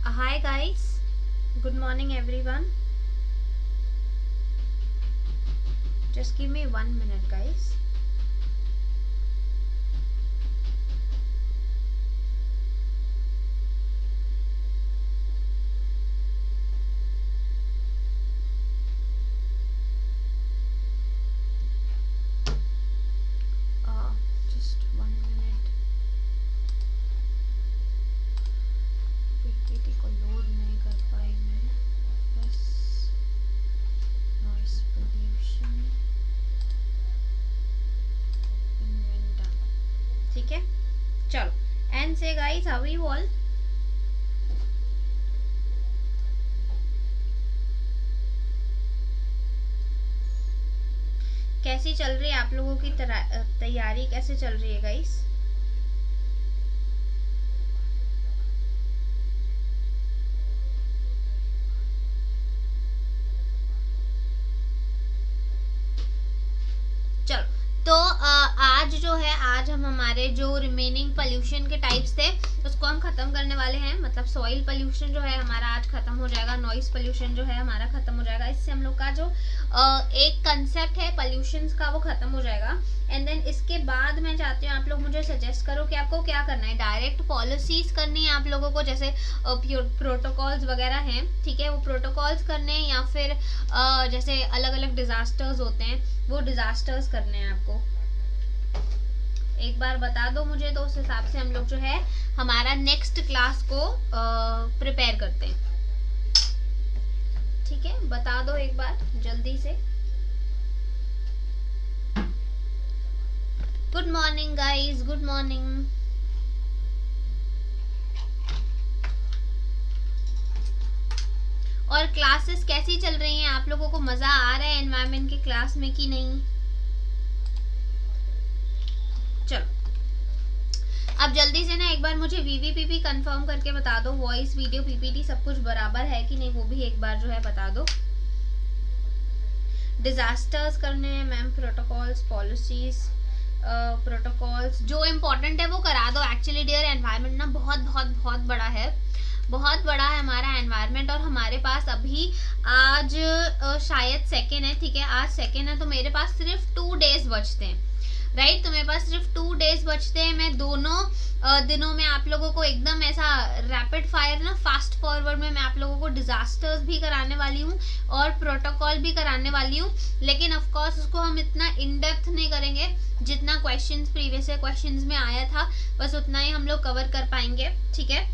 Hi guys, good morning everyone. Just give me 1 minute guys. Just 1 minute. PPT को load नहीं कर पाई मैं, बस नॉइस पोल्यूशन ठीक है। चलो एंड से गाइस, हाउ यू ऑल? कैसी चल रही है आप लोगों की तैयारी, कैसे चल रही है गाइस? चलो तो आज जो है, आज हम हमारे जो रिमेनिंग पोल्यूशन के टाइप्स थे उसको हम खत्म करने वाले हैं। मतलब सॉइल पोल्यूशन जो है हमारा आज खत्म हो जाएगा, नॉइस पोल्यूशन जो है हमारा खत्म हो जाएगा। इससे हम लोग का जो एक कंसेप्ट है पोल्यूशन का वो खत्म हो जाएगा। एंड देन इसके बाद मैं चाहती हूँ आप लोग मुझे सजेस्ट करो कि आपको क्या करना है। डायरेक्ट पॉलिसीज करनी है आप लोगों को, जैसे प्रोटोकॉल्स वगैरह हैं, ठीक है, वो प्रोटोकॉल्स करने हैं, या फिर जैसे अलग अलग डिजास्टर्स होते हैं वो डिजास्टर्स करने हैं आपको। एक बार बता दो मुझे, तो उस हिसाब से हम लोग जो है हमारा नेक्स्ट क्लास को प्रिपेयर करते हैं। ठीक है, बता दो एक बार जल्दी से। Good morning guys, good morning. और क्लासेस कैसी चल रही हैं? आप लोगों को मजा आ रहा है एनवायरनमेंट की क्लास में कि नहीं? चलो अब जल्दी से ना एक बार मुझे वीवीपीपी कंफर्म करके बता दो, वॉइस वीडियो पीपीटी सब कुछ बराबर है कि नहीं, वो भी एक बार जो है बता दो। डिजास्टर्स करने हैं मैम, प्रोटोकॉल्स, पॉलिसीज, प्रोटोकॉल्स जो इम्पोर्टेंट है वो करा दो। एक्चुअली डियर एनवायरनमेंट ना बहुत बहुत बहुत बड़ा है, बहुत बड़ा है हमारा एनवायरनमेंट। और हमारे पास अभी आज शायद सेकेंड है, ठीक है, आज सेकेंड है, तो मेरे पास सिर्फ 2 डेज बचते हैं, राइट। तो मेरे पास सिर्फ 2 डेज बचते हैं। मैं दोनों दिनों में आप लोगों को एकदम ऐसा रैपिड फायर ना, फास्ट फॉरवर्ड में मैं आप लोगों को डिजास्टर्स भी कराने वाली हूँ और प्रोटोकॉल भी कराने वाली हूँ। लेकिन ऑफ कोर्स उसको हम इतना इन डेप्थ नहीं करेंगे जितना क्वेश्चंस प्रीवियस क्वेश्चंस में आया था, बस उतना ही हम लोग कवर कर पाएंगे, ठीक है।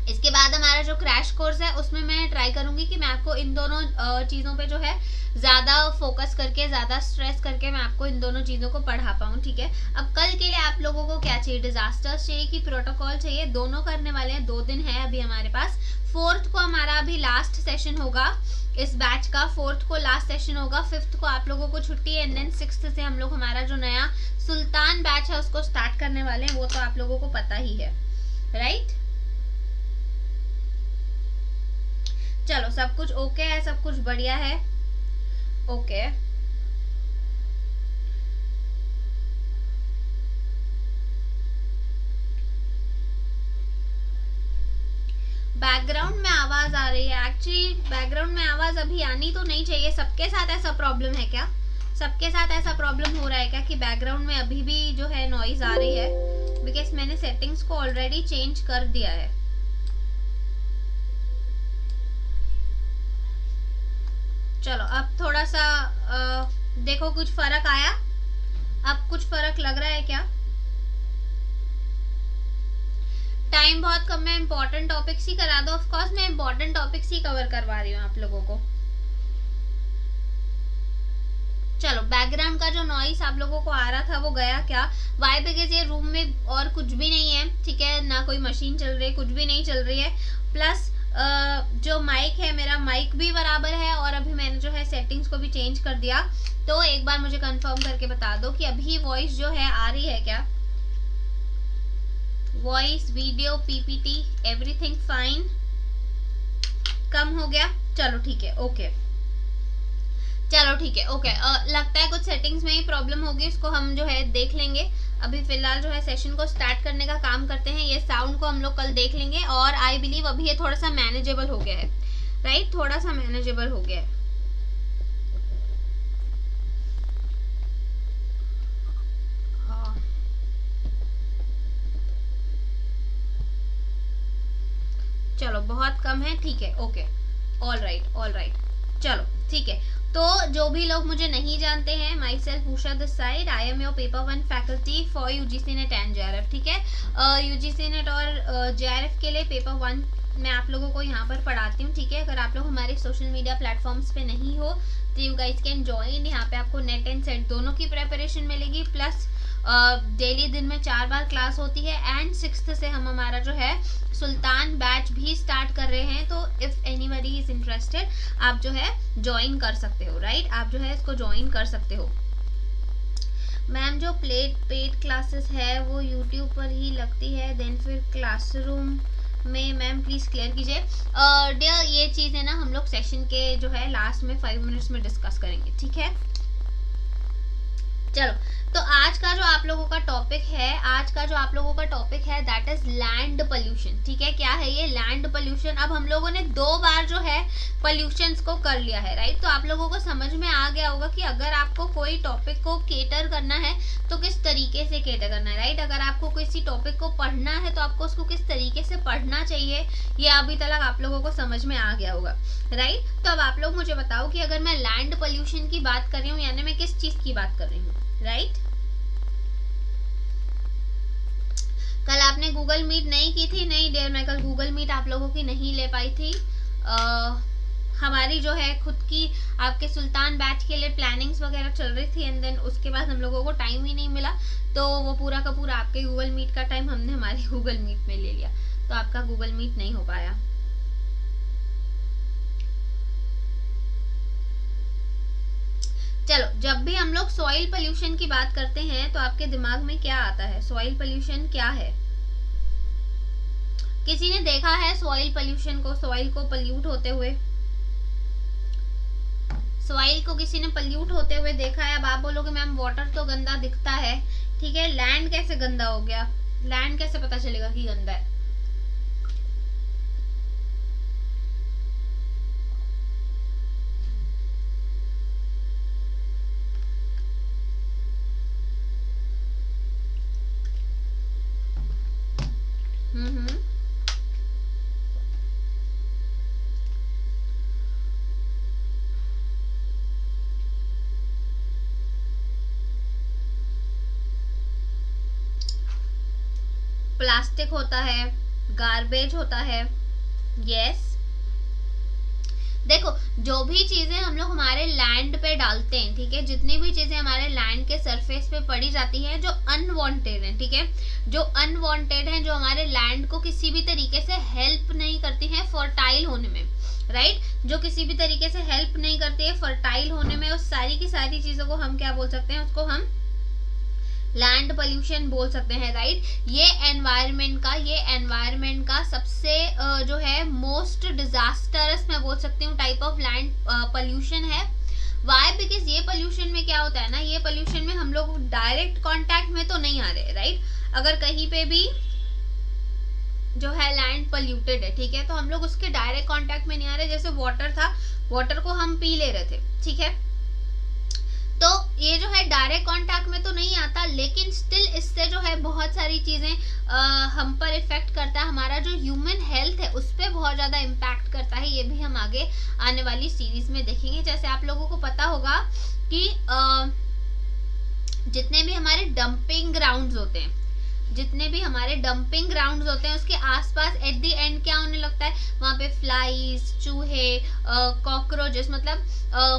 इसके बाद हमारा जो क्रैश कोर्स है उसमें मैं ट्राई करूंगी कि मैं आपको इन दोनों चीज़ों पे जो है ज़्यादा फोकस करके, ज़्यादा स्ट्रेस करके मैं आपको इन दोनों चीज़ों को पढ़ा पाऊँ, ठीक है। अब कल के लिए आप लोगों को क्या चाहिए? डिजास्टर्स चाहिए कि प्रोटोकॉल चाहिए? दोनों करने वाले हैं, 2 दिन है अभी हमारे पास। 4th को हमारा अभी लास्ट सेशन होगा इस बैच का, 4th को लास्ट सेशन होगा, 5th को आप लोगों को छुट्टी है। एंड देन 6th से हम लोग हमारा जो नया सुल्तान बैच है उसको स्टार्ट करने वाले हैं, वो तो आप लोगों को पता ही है, राइट। चलो सब कुछ ओके है, सब कुछ बढ़िया है, ओके। बैकग्राउंड में आवाज आ रही है। एक्चुअली बैकग्राउंड में आवाज अभी आनी तो नहीं चाहिए। सबके साथ ऐसा प्रॉब्लम है क्या? सबके साथ ऐसा प्रॉब्लम हो रहा है क्या कि बैकग्राउंड में अभी भी जो है नॉइज आ रही है? बिकॉज मैंने सेटिंग्स को ऑलरेडी चेंज कर दिया है। चलो अब थोड़ा सा देखो कुछ फर्क आया? अब कुछ फर्क लग रहा है क्या? टाइम बहुत कम है, इंपॉर्टेंट टॉपिक्स ही करा दो। ऑफ कोर्स मैं इंपॉर्टेंट टॉपिक्स ही कवर करवा रही हूँ आप लोगों को। चलो बैकग्राउंड का जो नॉइस आप लोगों को आ रहा था वो गया क्या? वाई? बिकॉज ये रूम में और कुछ भी नहीं है, ठीक है, ना कोई मशीन चल रही है, कुछ भी नहीं चल रही है। प्लस जो माइक है मेरा माइक भी बराबर है, और अभी मैंने जो है सेटिंग्स को भी चेंज कर दिया। तो एक बार मुझे कंफर्म करके बता दो कि अभी वॉइस जो है आ रही है क्या? Voice, video, PPT, everything fine? कम हो गया? चलो ठीक है, ओके, चलो ठीक है, ओके। लगता है कुछ सेटिंग्स में ही प्रॉब्लम होगी, उसको हम जो है देख लेंगे। अभी फिलहाल जो है सेशन को स्टार्ट करने का काम करते हैं। ये साउंड को हम लोग कल देख लेंगे और आई बिलीव अभी ये थोड़ा सा मैनेजेबल हो गया है, राइट, थोड़ा सा मैनेजेबल हो गया है। चलो बहुत कम है, ठीक है, ओके, ऑल राइट, चलो ठीक है। तो जो भी लोग मुझे नहीं जानते हैं, my self Usha this side, I am your paper 1 faculty for UGC net and JRF, ठीक है। यूजीसी नेट और जेआरएफ के लिए पेपर 1 मैं आप लोगों को यहाँ पर पढ़ाती हूँ, ठीक है। अगर आप लोग हमारे सोशल मीडिया प्लेटफॉर्म्स पे नहीं हो तो यू गाइस कैन ज्वाइन। यहाँ पे आपको नेट एंड सेट दोनों की प्रेपरेशन मिलेगी, प्लस डेली दिन में 4 बार क्लास होती है। एंड 6th से हम हमारा जो है सुल्तान बैच भी स्टार्ट कर रहे हैं, तो इफ एनीबडी इज इंटरेस्टेड आप जो है ज्वाइन कर सकते हो, राइट, आप जो है इसको ज्वाइन कर सकते हो। मैम जो पेड क्लासेस है वो यूट्यूब पर ही लगती है, देन फिर क्लासरूम में मैम प्लीज क्लियर कीजिए। डियर ये चीज़ है ना हम लोग सेशन के जो है लास्ट में 5 मिनट्स में डिस्कस करेंगे, ठीक है। चलो तो आज का जो आप लोगों का टॉपिक है दैट इज लैंड पोल्यूशन, ठीक है। क्या है ये लैंड पोल्यूशन? अब हम लोगों ने 2 बार जो है पोल्यूशंस को कर लिया है, राइट। तो आप लोगों को समझ में आ गया होगा कि अगर आपको कोई टॉपिक को केटर करना है तो किस तरीके से केटर करना है, राइट। अगर आपको किसी टॉपिक को पढ़ना है तो आपको उसको किस तरीके से पढ़ना चाहिए, ये अभी तक आप लोगों को समझ में आ गया होगा, राइट। तो अब आप लोग मुझे बताओ कि अगर मैं लैंड पोल्यूशन की बात कर रही हूँ यानी मैं किस चीज की बात कर रही हूँ, राइट। कल आपने गूगल मीट नहीं की थी? नहीं डियर, मैं कल गूगल मीट आप लोगों की नहीं ले पाई थी। हमारी जो है खुद की आपके सुल्तान बैच के लिए प्लानिंग्स वगैरह चल रही थी, एंड देन उसके बाद हम लोगों को टाइम ही नहीं मिला, तो वो पूरा का पूरा आपके गूगल मीट का टाइम हमने हमारे गूगल मीट में ले लिया, तो आपका गूगल मीट नहीं हो पाया। चलो, जब भी हम लोग सॉइल पोल्यूशन की बात करते हैं तो आपके दिमाग में क्या आता है? सॉइल पोल्यूशन क्या है? किसी ने देखा है सॉइल पोल्यूशन को, सॉइल को पोल्यूट होते हुए? सॉइल को किसी ने पोल्यूट होते हुए देखा है? अब आप बोलोगे मैम वाटर तो गंदा दिखता है, ठीक है, लैंड कैसे गंदा हो गया? लैंड कैसे पता चलेगा कि गंदा है? प्लास्टिक होता है, गार्बेज होता है, यस। देखो जो भी चीजें हम लोग हमारे लैंड पे डालते हैं, ठीक है, जितनी भी चीजें हमारे लैंड के सरफेस पे पड़ी जाती हैं जो अनवांटेड है, ठीक है, जो अनवांटेड है, जो हमारे लैंड को किसी भी तरीके से हेल्प नहीं करती हैं फर्टाइल होने में, राइट, जो किसी भी तरीके से हेल्प नहीं करती है फर्टाइल होने में, उस सारी की सारी चीजों को हम क्या बोल सकते हैं? उसको हम लैंड पोल्यूशन बोल सकते हैं, राइट। ये एनवायरनमेंट का सबसे जो है मोस्ट डिजास्टरस मैं बोल सकती हूँ टाइप ऑफ लैंड पोल्यूशन है। वाई? बिकॉज ये पोल्यूशन में क्या होता है ना, ये पोल्यूशन में हम लोग डायरेक्ट कांटेक्ट में तो नहीं आ रहे, राइट। अगर कहीं पे भी जो है लैंड पोल्यूटेड है, ठीक है, तो हम लोग उसके डायरेक्ट कांटेक्ट में नहीं आ रहे। जैसे वाटर था, वाटर को हम पी ले रहे थे, ठीक है, तो ये जो है डायरेक्ट कांटेक्ट में तो नहीं आता, लेकिन स्टिल इससे जो है बहुत सारी चीजें हम पर इफेक्ट करता है। हमारा जो ह्यूमन हेल्थ है उस पर बहुत ज्यादा इम्पैक्ट करता है। ये भी हम आगे आने वाली सीरीज में देखेंगे। जैसे आप लोगों को पता होगा कि जितने भी हमारे डंपिंग ग्राउंड्स होते हैं, उसके आसपास एट द एंड क्या होने लगता है? वहाँ पे फ्लाइज, चूहे, कॉकरोचेस, मतलब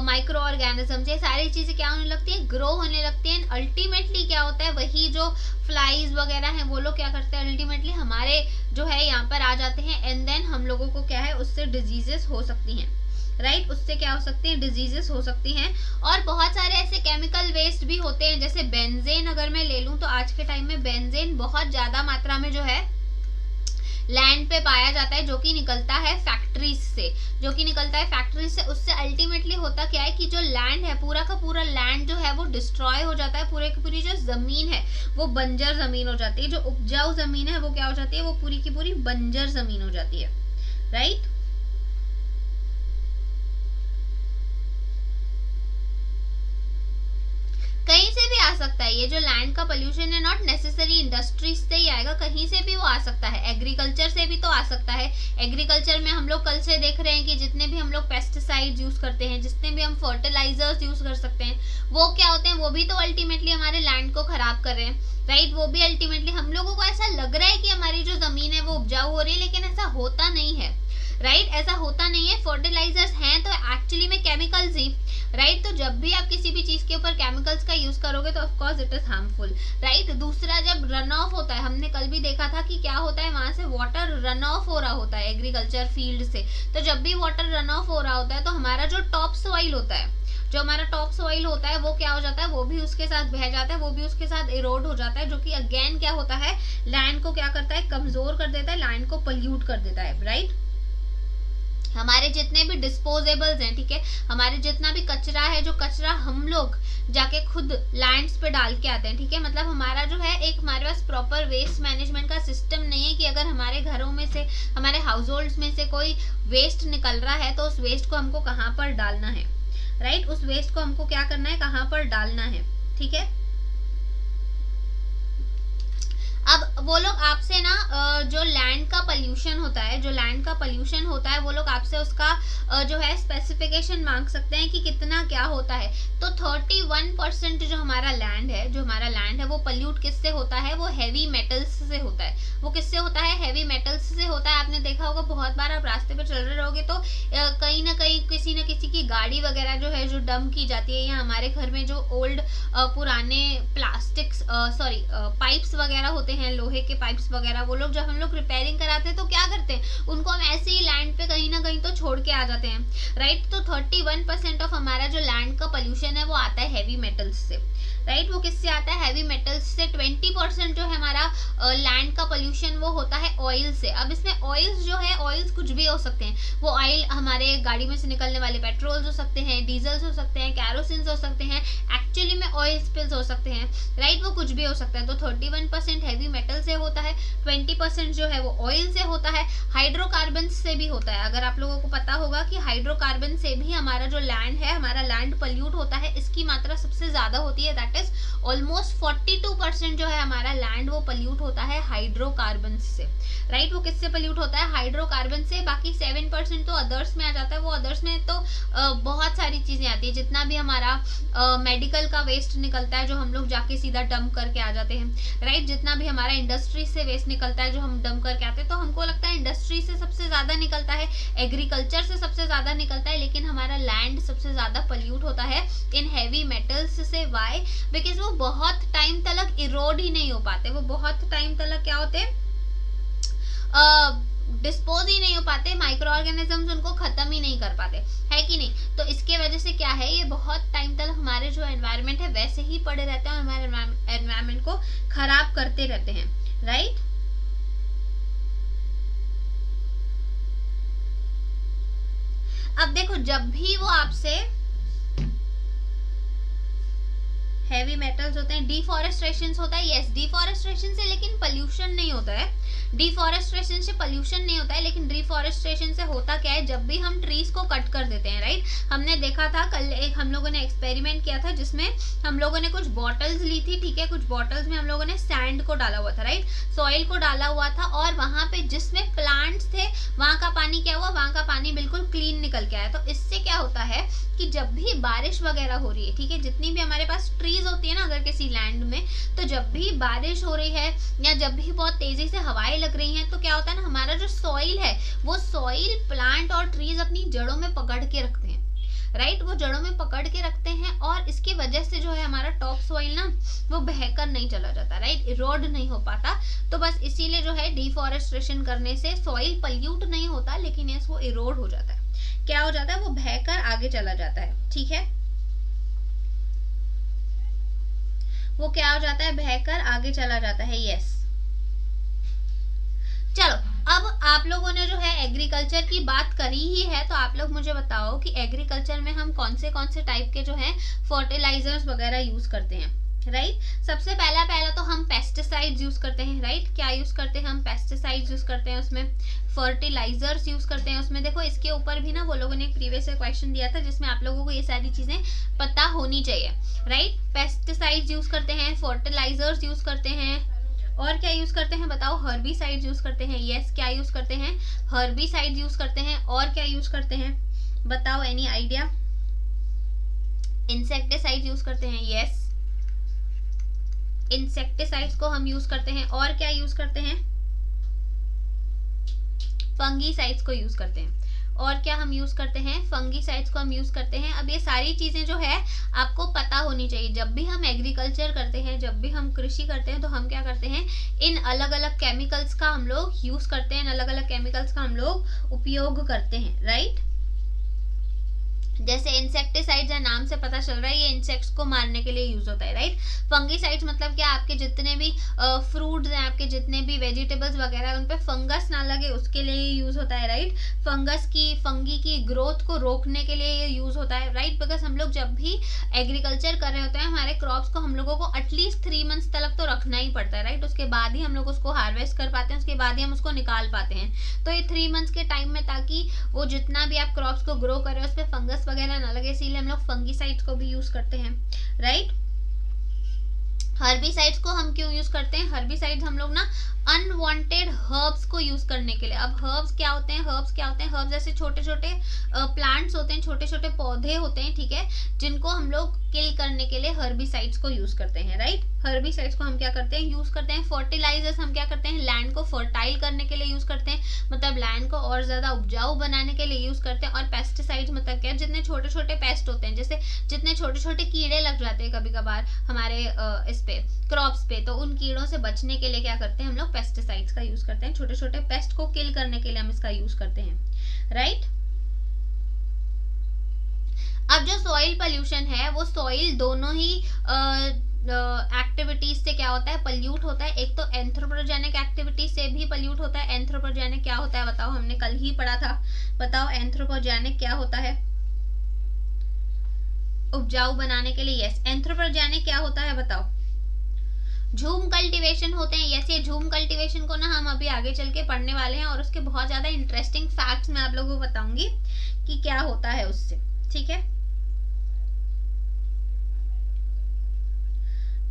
माइक्रो ऑर्गेनिजम्स, ये सारी चीजें क्या होने लगती है? ग्रो होने लगती हैं। अल्टीमेटली क्या होता है? वही जो फ्लाइज वगैरह हैं वो लोग क्या करते हैं? अल्टीमेटली हमारे जो है यहाँ पर आ जाते हैं, एंड देन हम लोगों को क्या है उससे डिजीजेस हो सकती हैं, राइट, उससे क्या हो सकती हैं? डिजीजेस हो सकती हैं। और बहुत सारे ऐसे केमिकल वेस्ट भी होते हैं, जैसे बेंजेन अगर मैं ले लूं तो आज के टाइम में बेंजेन बहुत ज्यादा मात्रा में जो है लैंड पे पाया जाता है, जो कि निकलता है फैक्ट्रीज से, जो कि निकलता है फैक्ट्रीज से। उससे अल्टीमेटली होता क्या है कि जो लैंड है, पूरा का पूरा लैंड जो है वो डिस्ट्रॉय हो जाता है, पूरे की पूरी जो जमीन है वो बंजर जमीन हो जाती है, जो उपजाऊ जमीन है वो क्या हो जाती है, वो पूरी की पूरी बंजर जमीन हो जाती है, राइट। कहीं से भी आ सकता है, ये जो लैंड का पोल्यूशन है नॉट नेसेसरी इंडस्ट्रीज से ही आएगा, कहीं से भी वो आ सकता है, एग्रीकल्चर से भी तो आ सकता है। एग्रीकल्चर में हम लोग कल से देख रहे हैं कि जितने भी हम लोग पेस्टिसाइड्स यूज करते हैं, जितने भी हम फर्टिलाइजर्स यूज कर सकते हैं, वो क्या होते हैं, वो भी तो अल्टीमेटली हमारे लैंड को खराब कर रहे हैं, राइट। वो भी अल्टीमेटली, हम लोगों को ऐसा लग रहा है कि हमारी जो जमीन है वो उपजाऊ हो रही है, लेकिन ऐसा होता नहीं है, राइट। ऐसा होता नहीं है। फर्टिलाइजर्स हैं तो एक्चुअली में केमिकल्स ही, राइट। तो जब भी आप किसी भी चीज के ऊपर केमिकल्स का यूज करोगे तो of course it is harmful, right. दूसरा, जब रन ऑफ होता है, हमने कल भी देखा था कि क्या होता है, वहां से वाटर रन ऑफ हो रहा होता है एग्रीकल्चर फील्ड से। तो जब भी वाटर रन ऑफ हो रहा होता है तो हमारा जो टॉप सॉइल होता है, जो हमारा टॉप सॉइल होता है वो क्या हो जाता है, वो भी उसके साथ बह जाता है, वो भी उसके साथ इरोड हो जाता है, जो कि अगेन क्या होता है, लैंड को क्या करता है, कमजोर कर देता है, लैंड को पोल्यूट कर देता है, राइट। हमारे जितने भी डिस्पोजेबल्स हैं, ठीक है, हमारे जितना भी कचरा है, जो कचरा हम लोग जाके खुद लैंड्स पे डाल के आते हैं, ठीक है, मतलब हमारा जो है एक हमारे पास प्रॉपर वेस्ट मैनेजमेंट का सिस्टम नहीं है कि अगर हमारे घरों में से, हमारे हाउस होल्ड्स में से कोई वेस्ट निकल रहा है तो उस वेस्ट को हमको कहाँ पर डालना है, राइट। उस वेस्ट को हमको क्या करना है, कहाँ पर डालना है, ठीक है। अब वो लोग आपसे ना जो लैंड का पोल्यूशन होता है, जो लैंड का पोल्यूशन होता है, वो लोग आपसे उसका जो है स्पेसिफिकेशन मांग सकते हैं कि कितना क्या होता है। तो 31% जो हमारा लैंड है, जो हमारा लैंड है वो पोल्यूट किससे होता है, वो हैवी मेटल्स से होता है। वो किससे होता है, हैवी मेटल्स से होता है। आपने देखा होगा बहुत बार आप रास्ते पे चल रहे रहोगे तो कहीं ना कहीं किसी न किसी की गाड़ी वगैरह जो है जो डंप की जाती है, या हमारे घर में जो ओल्ड पुराने प्लास्टिक्स सॉरी पाइप्स वगैरह होते हैं, लोहे के पाइप्स वगैरह, वो लोग जब हम लोग रिपेयरिंग कराते हैं तो क्या करते हैं, उनको हम ऐसे ही लैंड पे कहीं ना कहीं तो छोड़ के आ जाते हैं, राइट। तो 31% ऑफ हमारा जो लैंड का पोल्यूशन है वो आता है हैवी मेटल्स से, राइट। वो किससे आता है, हैवी मेटल्स से। 20% जो है हमारा लैंड का पोल्यूशन वो होता है ऑयल से। अब इसमें ऑयल्स जो है, ऑयल्स कुछ भी हो सकते हैं, वो ऑयल हमारे गाड़ी में से निकलने वाले पेट्रोल्स हो सकते हैं, डीजल्स हो सकते हैं, कैरोसिन हो सकते हैं, एक्चुअली में ऑयल स्पिल्स हो सकते हैं, राइट। वो कुछ भी हो सकता है। तो 31% हैवी मेटल से होता है, 20% जो है वो ऑयल से होता है, हाइड्रोकार्बन से भी होता है। अगर आप लोगों को पता होगा कि हाइड्रोकार्बन से भी हमारा जो लैंड है, हमारा लैंड पोल्यूट होता है, इसकी मात्रा सबसे ज्यादा होती है, दैट इज ऑलमोस्ट 42% जो है हमारा लैंड वो पोल्यूट होता है हाइड्रोकार्बन से, राइट। वो किससे पोल्यूट होता है, हाइड्रोकार्बन से। बाकी 7% तो अदर्स में आ जाता है। वो अदर्स में तो बहुत सारी चीजें आती है, जितना भी हमारा मेडिकल का वेस्ट निकलता है जो हम लोग जाके सीधा डंप करके आ जाते हैं, राइट। जितना भी हमारा इंडस्ट्री से वेस्ट निकलता है जो हम डंप करके आते हैं, तो हमको लगता है इंडस्ट्री से सबसे ज्यादा निकलता है, एग्रीकल्चर से सबसे ज्यादा निकलता है, लेकिन हमारा लैंड सबसे ज्यादा पोल्यूट होता है इन हैवी मेटल्स से। वाई? बिकॉज वो बहुत टाइम तक इरोड ही नहीं हो पाते, वो बहुत टाइम तक क्या होते हैं, डिस्पोज ही नहीं हो पाते, माइक्रो ऑर्गेनिजम्स उनको खत्म ही नहीं कर पाते, है कि नहीं। तो इसके वजह से क्या है, ये बहुत टाइम तक हमारे जो एनवायरनमेंट है वैसे ही पड़े रहते हैं और हमारे एनवायरनमेंट को खराब करते रहते हैं, राइट। अब देखो, जब भी वो आपसे हैवी मेटल्स होते हैं, डिफॉरेस्टेशन होता है, यस, डिफॉरेस्टेशन से लेकिन पोल्यूशन नहीं होता है, डिफॉरेस्टेशन से पोल्यूशन नहीं होता है, लेकिन डिफॉरेस्टेशन से होता क्या है, जब भी हम ट्रीज को कट कर देते हैं, राइट। हमने देखा था कल एक हम लोगों ने एक्सपेरिमेंट किया था जिसमें हम लोगों ने कुछ बॉटल्स ली थी, ठीक है, कुछ बॉटल्स में हम लोगों ने सैंड को डाला हुआ था, राइट, सॉइल को डाला हुआ था, और वहां पे जिसमें प्लांट्स थे वहां का पानी क्या हुआ, वहां का पानी बिल्कुल क्लीन निकल के आया। तो इससे क्या होता है कि जब भी बारिश वगैरह हो रही है, ठीक है, जितनी भी हमारे पास ट्रीज होती है ना अगर किसी लैंड में, तो जब भी बारिश हो रही है या जब भी बहुत तेजी से हवाएं लग रही हैं, तो क्या होता है ना, हमारा जो सॉइल है वो सॉइल प्लांट और ट्रीज अपनी जड़ों में पकड़ के रखते हैं, राइट। वो जड़ों में पकड़ के रखते हैं और इसकी वजह से जो है हमारा टॉप सॉइल ना वो बहकर नहीं चला जाता, राइट, इरोड नहीं हो पाता। तो बस इसीलिए जो है डिफॉरेस्टेशन करने से सॉइल पोल्यूट नहीं होता, लेकिन यस वो इरोड हो जाता है, क्या हो जाता है, वो बहकर आगे चला जाता है, ठीक है, वो क्या हो जाता है, बहकर आगे चला जाता है, यस। चलो अब आप लोगों ने जो है एग्रीकल्चर की बात करी ही है, तो आप लोग मुझे बताओ कि एग्रीकल्चर में हम कौन से टाइप के जो है फर्टिलाइजर्स वगैरह यूज करते हैं, राइट। सबसे पहला तो हम पेस्टिसाइड्स यूज करते हैं, राइट। क्या यूज करते हैं हम? पेस्टिसाइड्स यूज करते हैं, उसमें फर्टिलाइजर्स यूज करते हैं उसमें। देखो इसके ऊपर भी ना वो लोगों ने एक प्रीवियस क्वेश्चन दिया था जिसमें आप लोगों को ये सारी चीजें पता होनी चाहिए, राइट। पेस्टिसाइड्स यूज करते हैं, फर्टिलाइजर्स यूज करते हैं, और क्या यूज करते हैं बताओ? हर्बिसाइड्स यूज करते हैं, यस। क्या यूज करते हैं? हर्बिसाइड्स यूज करते हैं। और क्या यूज करते हैं बताओ? Any idea? इंसेक्टिसाइड यूज करते हैं, यस। इंसेक्टिसाइड्स को हम यूज करते हैं। और क्या यूज करते हैं? फंगीसाइड्स को यूज करते हैं। और क्या हम यूज करते हैं? फंगीसाइड्स को हम यूज करते हैं। अब ये सारी चीजें जो है आपको पता होनी चाहिए। जब भी हम एग्रीकल्चर करते हैं, जब भी हम कृषि करते हैं, तो हम क्या करते हैं? इन अलग अलग केमिकल्स का हम लोग यूज करते हैं, अलग अलग केमिकल्स का हम लोग उपयोग करते हैं, राइट। जैसे इंसेक्टिसाइड्स है, नाम से पता चल रहा है ये इंसेक्ट्स को मारने के लिए यूज होता है, राइट। फंगीसाइड्स मतलब क्या? आपके जितने भी फ्रूट्स हैं, आपके जितने भी वेजिटेबल्स वगैरह उन पे फंगस ना लगे उसके लिए ये यूज होता है, राइट। फंगी की ग्रोथ को रोकने के लिए ये यूज होता है, राइट। बिकॉज हम लोग जब भी एग्रीकल्चर कर रहे होते हैं, हमारे क्रॉप्स को हम लोगों को एटलीस्ट 3 मंथ्स तक तो रखना ही पड़ता है, राइट। उसके बाद ही हम लोग उसको हार्वेस्ट कर पाते हैं, उसके बाद ही हम उसको निकाल पाते हैं। तो ये 3 मंथ्स के टाइम में, ताकि वो जितना भी आप क्रॉप्स को ग्रो कर रहे हो उस पर फंगस वगैरह ना लगे, इसीलिए हम लोग फंगीसाइड्स को भी यूज करते हैं, राइट। हर्बिसाइड्स को हम क्यों यूज करते हैं? हर्बिसाइड्स हम लोग ना अनवांटेड हर्ब्स को यूज करने के लिए। अब हर्ब्स क्या होते हैं? हर्ब्स जैसे छोटे छोटे प्लांट्स होते हैं, छोटे छोटे पौधे होते हैं, ठीक है, जिनको हम लोग किल करने के लिए हर्बिसाइड्स को यूज करते हैं, राइट। हर्बिसाइड्स को हम क्या करते हैं? यूज करते हैं। फर्टिलाइजर्स हम क्या करते हैं? लैंड को फर्टाइल करने के लिए यूज करते हैं, मतलब लैंड को और ज्यादा उपजाऊ बनाने के लिए यूज करते हैं। और पेस्टिसाइड्स मतलब क्या? जितने छोटे छोटे पेस्ट होते हैं, जैसे जितने छोटे छोटे कीड़े लग जाते हैं कभी कभार हमारे इस पे क्रॉप्स पे, तो उन कीड़ों से बचने के लिए क्या करते हैं हम लोग? पेस्टिसाइड्स का यूज करते हैं। छोटे छोटे पेस्ट को किल करने के लिए हम इसका यूज करते हैं, राइट। अब जो सॉइल पोल्यूशन है, वो सॉइल दोनों ही एक्टिविटीज से क्या होता है? पल्यूट होता है। एक तो एंथ्रोपोजेनिक एक्टिविटीज से भी पल्यूट होता है। एंथ्रोपोजेनिक क्या होता है बताओ? हमने कल ही पढ़ा था, बताओ एंथ्रोपोजेनिक क्या होता है? उपजाऊ बनाने के लिए, यस। एंथ्रोपोजेनिक क्या होता है बताओ? झूम कल्टीवेशन होते हैं, यस। ये झूम कल्टीवेशन को ना हम अभी आगे चल के पढ़ने वाले हैं, और उसके बहुत ज्यादा इंटरेस्टिंग फैक्ट्स मैं आप लोगों को बताऊंगी कि क्या होता है उससे, ठीक है।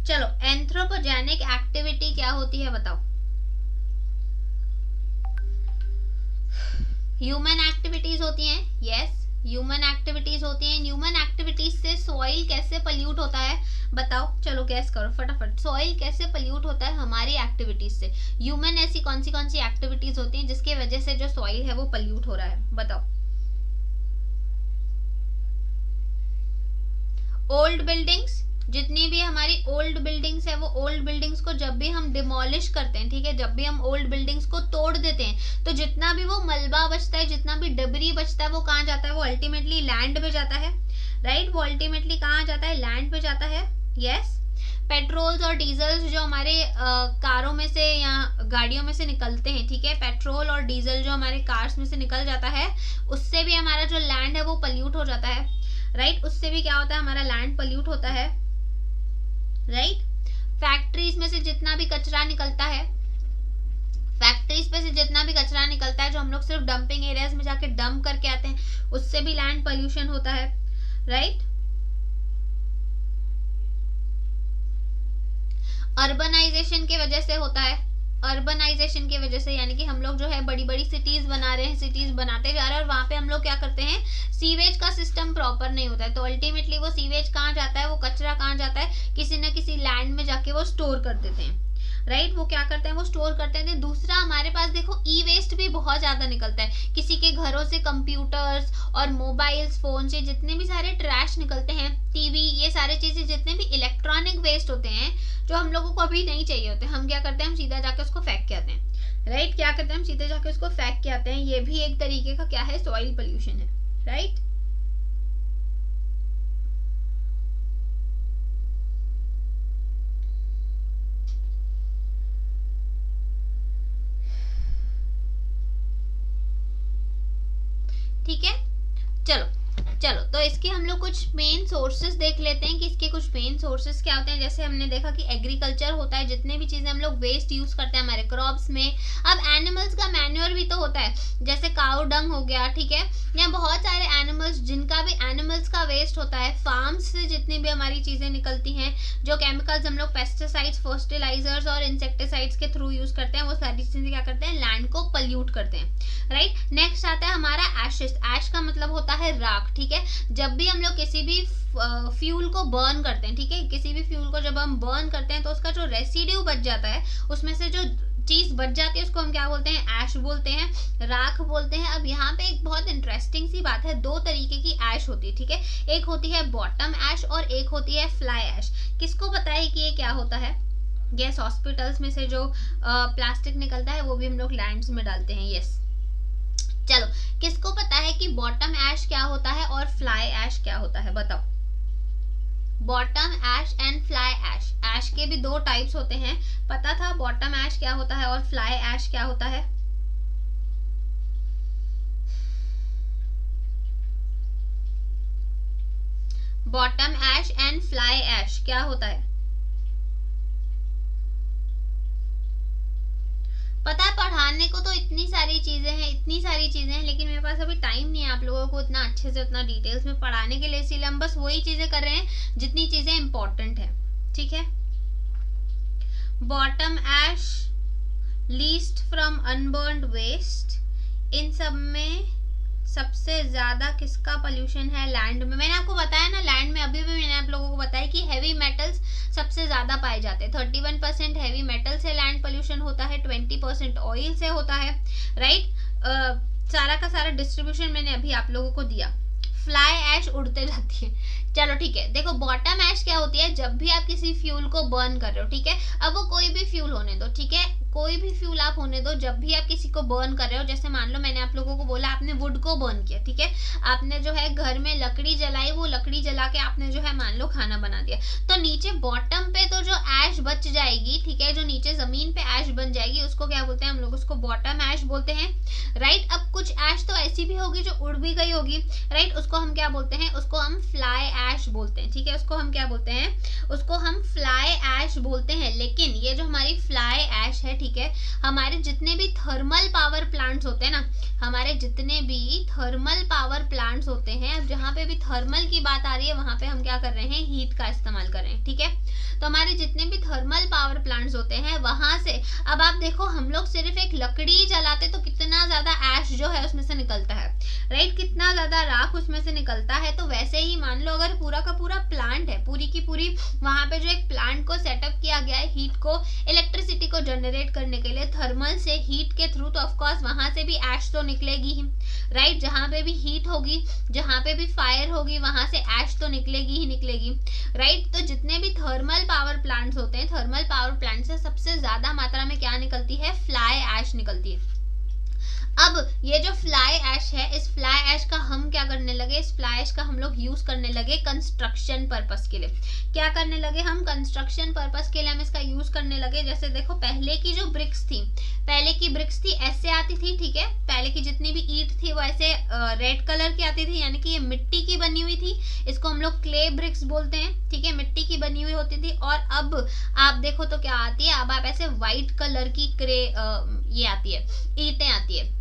चलो, एंथ्रोपोजेनिक एक्टिविटी क्या होती है बताओ? ह्यूमन एक्टिविटीज होती हैं, यस। ह्यूमन एक्टिविटीज होती हैं। ह्यूमन एक्टिविटीज से सॉइल कैसे पल्यूट होता है बताओ? चलो गैस करो फटाफट। सॉइल कैसे पल्यूट होता है हमारी एक्टिविटीज से? ह्यूमन ऐसी कौन सी एक्टिविटीज होती हैं जिसकी वजह से जो सॉइल है वो पल्यूट हो रहा है, बताओ? ओल्ड बिल्डिंग्स, जितनी भी हमारी ओल्ड बिल्डिंग्स है, वो ओल्ड बिल्डिंग्स को जब भी हम डिमोलिश करते हैं, ठीक है, जब भी हम ओल्ड बिल्डिंग्स को तोड़ देते हैं, तो जितना भी वो मलबा बचता है, जितना भी डबरी बचता है, वो कहाँ जाता है? वो अल्टीमेटली लैंड पे जाता है, राइट। वो अल्टीमेटली कहाँ जाता है? लैंड पे जाता है, यस। पेट्रोल्स और डीजल्स जो हमारे कारों में से या गाड़ियों में से निकलते हैं, ठीक है, पेट्रोल और डीजल जो हमारे कार्स में से निकल जाता है, उससे भी हमारा जो लैंड है वो पल्यूट हो जाता है, राइट। उससे भी क्या होता है? हमारा लैंड पल्यूट होता है, राइट। फैक्ट्रीज में से जितना भी कचरा निकलता है, फैक्ट्रीज पे से जितना भी कचरा निकलता है, जो हम लोग सिर्फ डंपिंग एरियाज में जाके डंप करके आते हैं, उससे भी लैंड पोल्यूशन होता है, राइट। अर्बनाइजेशन की वजह से होता है। अर्बनाइजेशन की वजह से, यानी कि हम लोग जो है बड़ी बड़ी सिटीज बना रहे हैं, सिटीज बनाते जा रहे हैं, और वहां पे हम लोग क्या करते हैं? सीवेज का सिस्टम प्रॉपर नहीं होता है, तो अल्टीमेटली वो सीवेज कहाँ जाता है? वो कचरा कहाँ जाता है? किसी न किसी लैंड में जाके वो स्टोर कर देते हैं, राइट। वो क्या करते हैं? वो स्टोर करते हैं। दूसरा, हमारे पास देखो ई वेस्ट भी बहुत ज्यादा निकलता है। किसी के घरों से कंप्यूटर्स और मोबाइल्स, फोन से जितने भी सारे ट्रैश निकलते हैं, टीवी, ये सारे चीजें, जितने भी इलेक्ट्रॉनिक वेस्ट होते हैं जो हम लोगों को अभी नहीं चाहिए होते, हम क्या करते हैं? हम सीधा जाके उसको फेंक के आते हैं, राइट। क्या करते हैं? हम सीधे जाके उसको फेंक के आते हैं। ये भी एक तरीके का क्या है? सॉइल पोल्यूशन है, राइट। ठीक है। चलो तो इसके हम लोग कुछ मेन सोर्सेस देख लेते हैं कि इसके कुछ मेन सोर्सेस क्या होते हैं। जैसे हमने देखा कि एग्रीकल्चर होता है, जितने भी चीजें हम लोग वेस्ट यूज करते हैं हमारे क्रॉप्स में। अब एनिमल्स का मैन्योर भी तो होता है, जैसे काउ डंग हो गया, ठीक है, या बहुत सारे एनिमल्स जिनका भी एनिमल्स का वेस्ट होता है। फार्म्स से जितनी भी हमारी चीजें निकलती हैं, जो केमिकल्स हम लोग पेस्टिसाइड्स, फर्टिलाइजर्स और इंसेक्टिसाइड्स के थ्रू यूज करते हैं, वो सारी चीजें क्या करते हैं, लैंड को पल्यूट करते हैं, राइट। नेक्स्ट आता है हमारा एशेस। एश का मतलब होता है राख, ठीक है। जब भी हम लोग किसी भी फ्यूल को बर्न करते हैं, ठीक है, किसी भी फ्यूल को जब हम बर्न करते हैं तो उसका जो रेसिड्यू बच जाता है, उसमें से जो चीज बच जाती है उसको हम क्या बोलते हैं, ऐश बोलते हैं, राख बोलते हैं। अब यहाँ पे एक बहुत इंटरेस्टिंग सी बात है, दो तरीके की ऐश होती है, ठीक है। एक होती है बॉटम ऐश और एक होती है फ्लाई ऐश। किसको पता है कि ये क्या होता है? यस, हॉस्पिटल्स में से जो प्लास्टिक निकलता है वो भी हम लोग लैंड्स में डालते हैं, यस। चलो, किसको पता है कि बॉटम ऐश क्या होता है और फ्लाई ऐश क्या होता है? बताओ। Bottom ash and fly ash, ash के भी दो टाइप्स होते हैं, पता था बॉटम ऐश क्या होता है और फ्लाई ऐश क्या होता है? Bottom ash and fly ash क्या होता है? पता है, पढ़ाने को तो इतनी सारी चीजें हैं, लेकिन मेरे पास अभी टाइम नहीं है आप लोगों को इतना अच्छे से, उतना डिटेल्स में पढ़ाने के लिए, इसीलिए हम बस वही चीजें कर रहे हैं जितनी चीजें इंपॉर्टेंट है, ठीक है। Bottom ash, least from unburned waste, इन सब में सबसे ज्यादा किसका पोल्यूशन है? लैंड में। मैंने आपको बताया ना, लैंड में अभी भी मैंने आप लोगों को बताया कि हैवी मेटल्स सबसे ज्यादा पाए जाते हैं। 31% हैवी मेटल से लैंड पोल्यूशन होता है, 20% ऑयल से होता है, राइट। सारा का सारा डिस्ट्रीब्यूशन मैंने अभी आप लोगों को दिया। फ्लाई ऐश उड़ते जाती है। चलो ठीक है, देखो बॉटम ऐश क्या होती है, जब भी आप किसी फ्यूल को बर्न कर रहे हो, ठीक है, अब वो कोई भी फ्यूल होने दो, ठीक है, कोई भी फ्यूल आप होने दो, जब भी आप किसी को बर्न कर रहे हो, जैसे मान लो मैंने आप लोगों को बोला आपने वुड को बर्न किया, ठीक है, आपने जो है घर में लकड़ी जलाई, वो लकड़ी जला के आपने जो है मान लो खाना बना दिया, तो नीचे बॉटम पे तो जो ऐश बच जाएगी, ठीक है, जो नीचे जमीन पे ऐश बन जाएगी, उसको क्या बोलते हैं हम लोग? उसको बॉटम ऐश बोलते हैं, राइट। अब कुछ ऐश तो ऐसी भी होगी जो उड़ भी गई होगी, राइट, उसको हम क्या बोलते हैं? उसको हम फ्लाई ऐश बोलते हैं, ठीक है, उसको हम क्या बोलते हैं? उसको हम फ्लाई ऐश बोलते हैं। लेकिन ये जो हमारी फ्लाई ऐश है, ठीक है, हमारे जितने भी थर्मल पावर प्लांट्स होते हैं ना, हमारे जितने भी थर्मल पावर प्लांट्स होते हैं, अब जहाँ पे भी थर्मल की बात आ रही है वहां पे हम क्या कर रहे हैं? हीट का इस्तेमाल कर रहे हैं, ठीक है। तो हमारे जितने भी थर्मल पावर प्लांट्स होते हैं वहां से, अब आप देखो हम लोग सिर्फ एक लकड़ी जलाते तो कितना ज्यादा ऐश जो है उसमें से निकलता है, राइट, कितना ज्यादा राख उसमें से निकलता है। तो वैसे ही मान लो अगर पूरा का पूरा प्लांट है, पूरी की पूरी वहां पे जो एक प्लांट को सेटअप किया गया है हीट को, इलेक्ट्रिसिटी को जनरेट करने के लिए थर्मल से, हीट के थ्रू, तो ऑफकोर्स वहां से भी ऐश तो निकलेगी ही, राइट। जहां पे भी हीट होगी, जहां पे भी फायर होगी, वहां से ऐश तो निकलेगी ही निकलेगी, राइट। तो जितने भी थर्मल पावर प्लांट्स होते हैं, थर्मल पावर प्लांट से सबसे ज्यादा मात्रा में क्या निकलती है? फ्लाई ऐश निकलती है। अब ये जो फ्लाई ऐश है, इस फ्लाई ऐश का हम क्या करने लगे? इस फ्लाई ऐश का हम लोग यूज करने लगे कंस्ट्रक्शन पर्पस के लिए। क्या करने लगे हम? कंस्ट्रक्शन पर्पस के लिए हम इसका यूज करने लगे। जैसे देखो पहले की जो ब्रिक्स थी, पहले की ब्रिक्स थी ऐसे आती थी, ठीक है, पहले की जितनी भी ईंट थी वो ऐसे रेड कलर की आती थी, यानी कि ये मिट्टी की बनी हुई थी, इसको हम लोग क्ले ब्रिक्स बोलते हैं, ठीक है, मिट्टी की बनी हुई होती थी। और अब आप देखो तो क्या आती है? अब आप ऐसे व्हाइट कलर की ये आती है, ईंटें आती है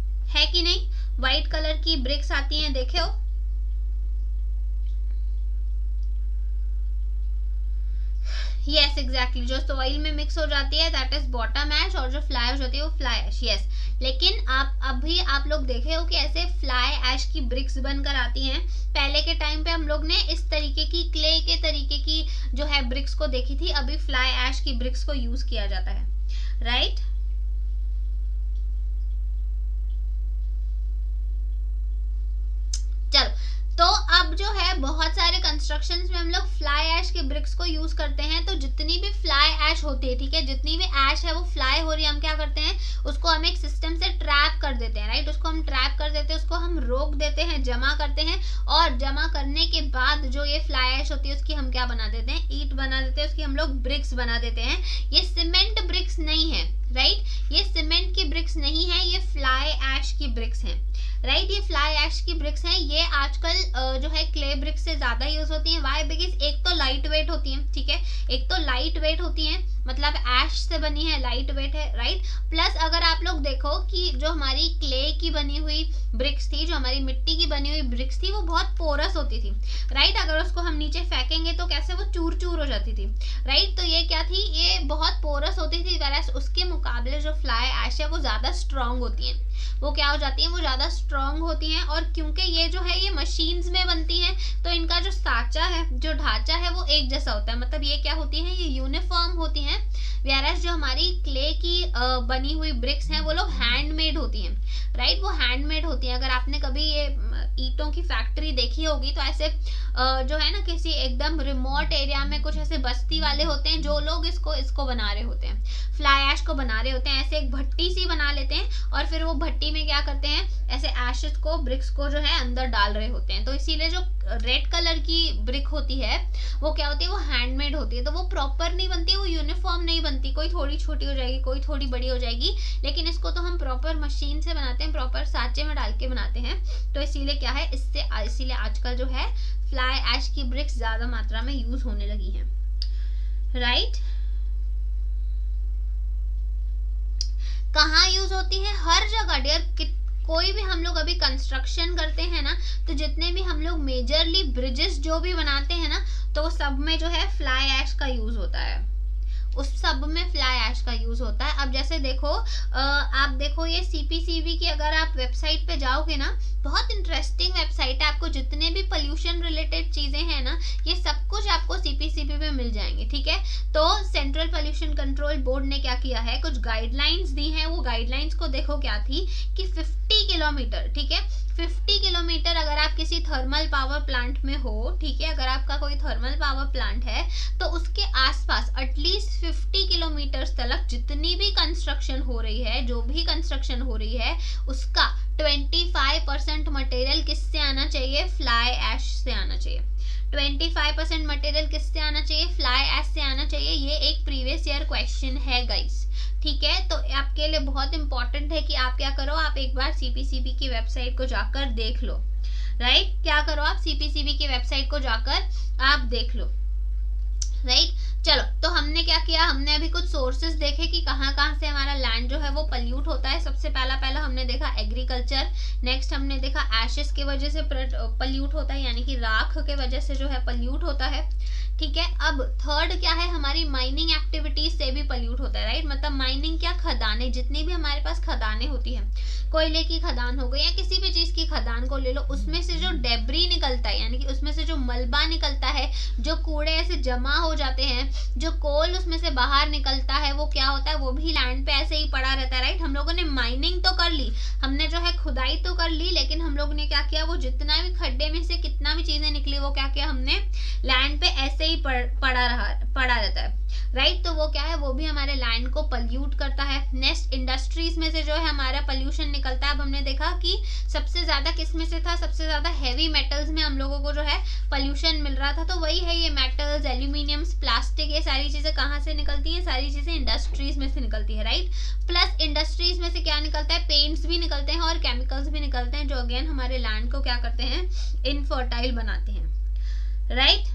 कि नहीं? व्हाइट कलर की ब्रिक्स आती हैं, देखे हो? यस एग्जैक्टली, जो सॉइल में मिक्स हो जाती है दैट इज बॉटम ऐश, और जो फ्लाई ऐश होती है वो फ्लाई ऐश, यस। लेकिन आप लोग देखे हो कि ऐसे फ्लाई ऐश की ब्रिक्स बनकर आती हैं। पहले के टाइम पे हम लोग ने इस तरीके की क्ले के तरीके की जो है ब्रिक्स को देखी थी, अभी फ्लाई ऐश की ब्रिक्स को यूज किया जाता है, राइट। चलो, तो अब जो है बहुत सारे कंस्ट्रक्शंस में हम लोग फ्लाई ऐश के ब्रिक्स को यूज करते हैं। तो जितनी भी फ्लाई ऐश होती है, ठीक है, जितनी भी ऐश है वो फ्लाई हो रही है, हम क्या करते हैं? उसको हम एक सिस्टम से ट्रैप कर देते हैं, राइट, उसको हम ट्रैप कर देते हैं, उसको हम रोक देते हैं, जमा करते हैं, और जमा करने के बाद जो ये फ्लाई ऐश होती है उसकी हम क्या बना देते हैं? ईंट बना देते हैं, उसकी हम लोग ब्रिक्स बना देते हैं। ये सीमेंट ब्रिक्स नहीं है, राइट, ये सीमेंट की ब्रिक्स नहीं है, ये फ्लाई ऐश की ब्रिक्स हैं, राइट। ये फ्लाई ऐश की ब्रिक्स हैं, ये आजकल जो है क्ले ब्रिक्स से ज्यादा यूज होती हैं। वाई? बिकॉज एक तो लाइट वेट होती है, ठीक है, एक तो लाइट वेट होती है, मतलब ऐश से बनी है, लाइट वेट है, राइट। प्लस अगर आप लोग देखो कि जो हमारी क्ले की बनी हुई ब्रिक्स थी, जो हमारी मिट्टी की बनी हुई ब्रिक्स थी, वो बहुत पोरस होती थी, राइट। अगर उसको हम नीचे फेंकेंगे तो कैसे वो चूर चूर हो जाती थी, राइट। तो ये क्या थी, ये बहुत पोरस होती थी, वैरास उसके मुकाबले जो फ्लाई ऐश है वो ज्यादा स्ट्रांग होती है। वो क्या हो जाती है, वो ज्यादा स्ट्रांग होती हैं। और क्योंकि ये जो है ये मशीन्स में बनती हैं, तो इनका जो साचा है, जो ढांचा है, वो एक जैसा होता है, मतलब ये क्या होती है, ये यूनिफॉर्म होती हैं। व्यारास जो हमारी क्ले की बनी हुई ब्रिक्स हैं, वो लोग हैंडमेड होती हैं, राइट। वो हैंडमेड होती हैं। अगर आपने कभी ये ईंटों की फैक्ट्री देखी होगी तो ऐसे जो है ना, किसी एकदम रिमोट एरिया में कुछ ऐसे बस्ती वाले होते हैं, जो लोग इसको बना रहे होते हैं, फ्लाई ऐश को बना रहे होते हैं, ऐसे एक भट्टी सी बना लेते हैं और फिर वो भट्टी में क्या करते हैं, ऐसे एशेस को, ब्रिक्स को जो है अंदर डाल रहे होते हैं। तो इसीलिए जो रेड कलर की ब्रिक होती है वो क्या होती है, वो हैंडमेड होती है। तो वो प्रॉपर नहीं बनती, वो यूनिफॉर्म नहीं बनती, कोई थोड़ी छोटी हो जाएगी, कोई थोड़ी बड़ी हो जाएगी। लेकिन इसको तो हम प्रॉपर मशीन से बनाते हैं, प्रॉपर साँचे में डाल के बनाते हैं। तो इसीलिए क्या है, इसीलिए आजकल जो है फ्लाई ऐश की ब्रिक्स ज्यादा मात्रा में यूज होने लगी हैं, राइट। कहाँ यूज होती है? हर जगह डियर। कोई भी हम लोग अभी कंस्ट्रक्शन करते हैं ना, तो जितने भी हम लोग मेजरली ब्रिजेस जो भी बनाते हैं ना, तो सब में जो है फ्लाई ऐश का यूज होता है, उस सब में फ्लाई ऐश का यूज होता है। अब जैसे देखो, आप देखो ये सीपीसीबी की अगर आप वेबसाइट पे जाओगे ना, बहुत इंटरेस्टिंग वेबसाइट है। आपको जितने भी पोल्यूशन रिलेटेड चीजें हैं ना, ये सब कुछ आपको सीपीसीबी पे मिल जाएंगे, ठीक है। तो सेंट्रल पोल्यूशन कंट्रोल बोर्ड ने क्या किया है, कुछ गाइडलाइंस दी हैं। वो गाइडलाइंस को देखो क्या थी कि 50 किलोमीटर, ठीक है, 50 किलोमीटर अगर आप किसी थर्मल पावर प्लांट में हो, ठीक है, अगर आपका कोई थर्मल पावर प्लांट है, तो उसके आसपास एटलीस्ट 50 किलोमीटर तक जितनी भी कंस्ट्रक्शन हो रही है, जो भी कंस्ट्रक्शन हो रही है, उसका 25% मटेरियल किससे आना चाहिए, फ्लाई ऐश से आना चाहिए। 25% मटेरियल किससे आना चाहिए, फ्लाई ऐश से आना चाहिए। ये एक प्रीवियस ईयर क्वेश्चन है गाइस, ठीक है। तो आपके लिए बहुत इंपॉर्टेंट है कि आप क्या करो, आप एक बार सीपीसीबी की वेबसाइट को जाकर देख लो, राइट। क्या करो, आप सीपीसीबी की वेबसाइट को जाकर आप देख लो, राइट। चलो, तो हमने क्या किया, हमने अभी कुछ सोर्सेस देखे कि कहाँ कहाँ से हमारा लैंड जो है वो पल्यूट होता है। सबसे पहला हमने देखा एग्रीकल्चर, नेक्स्ट हमने देखा एशेस की वजह से पल्यूट होता है, यानी कि राख के वजह से जो है पल्यूट होता है, ठीक है। अब थर्ड क्या है, हमारी माइनिंग एक्टिविटीज से भी पल्यूट होता है, राइट। मतलब माइनिंग क्या, खदानें, जितनी भी हमारे पास खदानें होती हैं, कोयले की खदान हो गई या किसी भी चीज की खदान को ले लो, उसमें से जो डेब्री निकलता है, यानी कि उसमें से जो मलबा निकलता है, जो कूड़े ऐसे जमा हो जाते हैं, जो कोल उसमें से बाहर निकलता है, वो क्या होता है, वो भी लैंड पे ऐसे ही पड़ा रहता है, राइट। हम लोगों ने माइनिंग तो कर ली, हमने जो है खुदाई तो कर ली, लेकिन हम लोगों ने क्या किया, वो जितना भी खड्डे में से कितना भी चीजें निकली, वो क्या किया हमने, लैंड पे ऐसे ही पड़ा रहता है, राइट। तो वो क्या है, वो भी हमारे लैंड को पल्यूट करता है। नेक्स्ट, इंडस्ट्रीज में से जो है हमारा पल्यूशन निकलता है। अब हमने देखा कि सबसे ज्यादा किस में से था, सबसे ज्यादा हैवी मेटल्स में हम लोगों को जो है पल्यूशन मिल रहा था। तो वही है, ये मेटल्स, एल्यूमिनियम्स, प्लास्टिक, ये सारी चीजें कहाँ से निकलती हैं, सारी चीजें इंडस्ट्रीज में से निकलती है, राइट। प्लस इंडस्ट्रीज में से क्या निकलता है, पेंट्स भी निकलते हैं और केमिकल्स भी निकलते हैं, जो अगेन हमारे लैंड को क्या करते हैं, इनफर्टाइल बनाते हैं, राइट।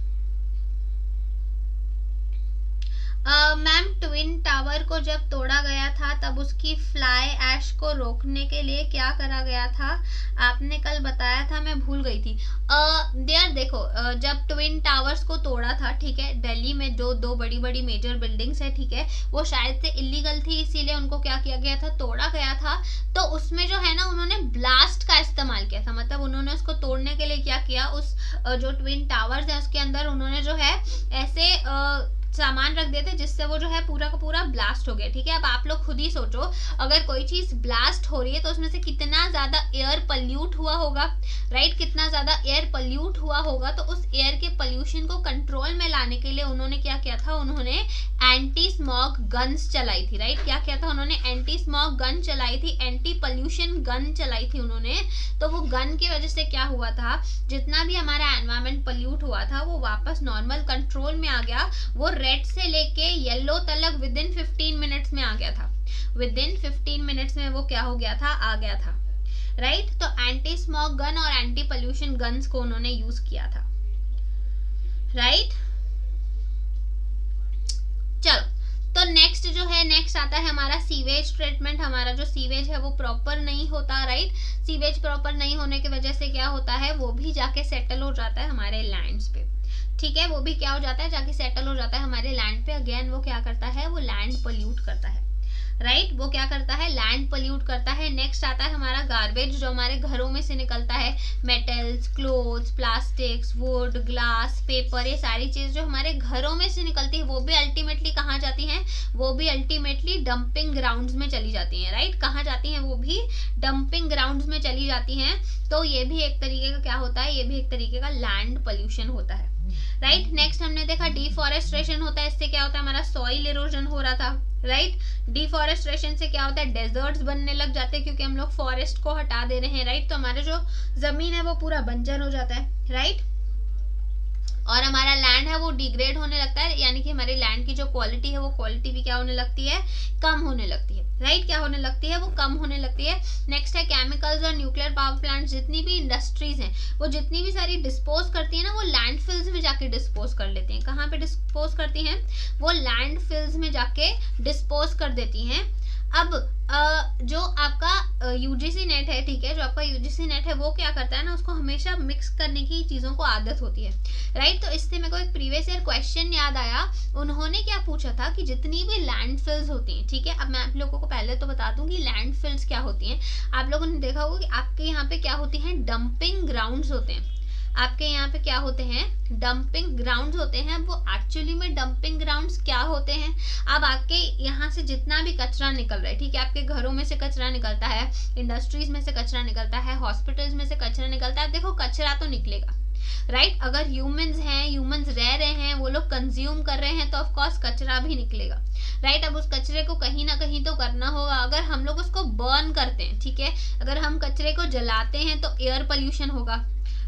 मैम, ट्विन टावर को जब तोड़ा गया था तब उसकी फ्लाई ऐश को रोकने के लिए क्या करा गया था, आपने कल बताया था, मैं भूल गई थी। देयर देखो, जब ट्विन टावर्स को तोड़ा था, ठीक है, दिल्ली में जो दो बड़ी बड़ी मेजर बिल्डिंग्स है, ठीक है, वो शायद से इलीगल थी, इसीलिए उनको क्या किया गया था, तोड़ा गया था। तो उसमें जो है ना, उन्होंने ब्लास्ट का इस्तेमाल किया था, मतलब उन्होंने उसको तोड़ने के लिए क्या किया, उस जो ट्विन टावर्स है उसके अंदर उन्होंने जो है ऐसे सामान रख देते, जिससे वो जो है पूरा का पूरा ब्लास्ट हो गया, ठीक है। अब आप लोग खुद ही सोचो, अगर कोई चीज ब्लास्ट हो रही है तो उसमें से कितना ज्यादा एयर पल्यूट हुआ होगा, राइट। कितना ज्यादा एयर पल्यूट हुआ होगा। तो उस एयर के पल्यूशन को कंट्रोल में लाने के लिए उन्होंने क्या किया था, उन्होंने एंटी स्मॉग गन्स चलाई थी, राइट। क्या किया था उन्होंने, एंटी स्मॉग गन चलाई थी, एंटी पल्यूशन गन चलाई थी उन्होंने। तो वो गन की वजह से क्या हुआ था, जितना भी हमारा एनवायरमेंट पल्यूट हुआ था वो वापस नॉर्मल कंट्रोल में आ गया। वो रेड से लेके येलो तक विद इन 15 मिनट्स में आ गया था, विद इन 15 मिनट्स में वो क्या हो गया था, आ गया था, राइट। तो एंटी स्मॉग गन और एंटी पोल्यूशन गन्स को उन्होंने यूज किया था, राइट। चलो, तो नेक्स्ट जो है, नेक्स्ट आता है हमारा सीवेज ट्रीटमेंट। हमारा जो सीवेज है वो प्रॉपर नहीं होता, राइट। सीवेज प्रॉपर नहीं होने की वजह से क्या होता है, वो भी जाके सेटल हो जाता है हमारे लैंड्स पे, ठीक है। वो भी क्या हो जाता है, जाके सेटल हो जाता है हमारे लैंड पे। अगेन वो क्या करता है, वो लैंड पोल्यूट करता है, राइट। वो क्या करता है, लैंड पोल्यूट करता है। नेक्स्ट आता है हमारा गार्बेज, जो हमारे घरों में से निकलता है, metals, clothes, plastics, would, glass, paper, ये सारी चीज जो हमारे घरों में से निकलती है वो भी अल्टीमेटली कहाँ जाती हैं, वो भी अल्टीमेटली डंपिंग ग्राउंड्स में चली जाती हैं, राइट। कहाँ जाती हैं, वो भी डंपिंग ग्राउंड्स में चली जाती हैं। तो ये भी एक तरीके का क्या होता है, ये भी एक तरीके का लैंड पोल्यूशन होता है, राइट। नेक्स्ट हमने देखा डिफॉरेस्टेशन होता है। इससे क्या होता है, हमारा सॉइल इरोजन हो रहा था, राइट। डिफॉरेस्टेशन से क्या होता है, डेजर्ट्स बनने लग जाते हैं क्योंकि हम लोग फॉरेस्ट को हटा दे रहे हैं, राइट। तो हमारे जो जमीन है वो पूरा बंजर हो जाता है, राइट। और हमारा लैंड है वो डिग्रेड होने लगता है, यानी कि हमारे लैंड की जो क्वालिटी है वो क्वालिटी भी क्या होने लगती है, कम होने लगती है, राइट। क्या होने लगती है, वो कम होने लगती है। नेक्स्ट है केमिकल्स और न्यूक्लियर पावर प्लांट। जितनी भी इंडस्ट्रीज हैं वो जितनी भी सारी डिस्पोज करती है ना, वो लैंडफिल्स में जाके डिस्पोज कर लेती हैं। कहाँ पे डिस्पोज करती हैं, वो लैंडफिल्स में जाके डिस्पोज कर देती हैं। अब जो आपका यूजीसी नेट है, ठीक है, जो आपका यूजीसी नेट है वो क्या करता है ना, उसको हमेशा मिक्स करने की चीजों को आदत होती है, राइट। तो इससे मेरे को एक प्रीवियस ईयर क्वेश्चन याद आया। उन्होंने क्या पूछा था कि जितनी भी लैंडफिल्स होती हैं, ठीक है। अब मैं आप लोगों को पहले तो बता दूं कि लैंडफिल्स क्या होती हैं। आप लोगों ने देखा होगा कि आपके यहाँ पे क्या होती हैं, डंपिंग ग्राउंड्स होते हैं। आपके यहाँ पे क्या होते हैं, डंपिंग ग्राउंड्स होते हैं। वो एक्चुअली में डंपिंग ग्राउंड्स क्या होते हैं, अब आपके यहाँ से जितना भी कचरा निकल रहा है, ठीक है, आपके घरों में से कचरा निकलता है, इंडस्ट्रीज में से कचरा निकलता है, हॉस्पिटल्स में से कचरा निकलता है। देखो कचरा तो निकलेगा, राइट। अगर ह्यूमंस हैं, ह्यूमंस रह रहे हैं, वो लोग कंज्यूम कर रहे हैं, तो ऑफ कोर्स कचरा भी निकलेगा, राइट। अब उस कचरे को कहीं ना कहीं तो करना होगा। अगर हम लोग उसको बर्न करते हैं, ठीक है, अगर हम कचरे को जलाते हैं तो एयर पोल्यूशन होगा,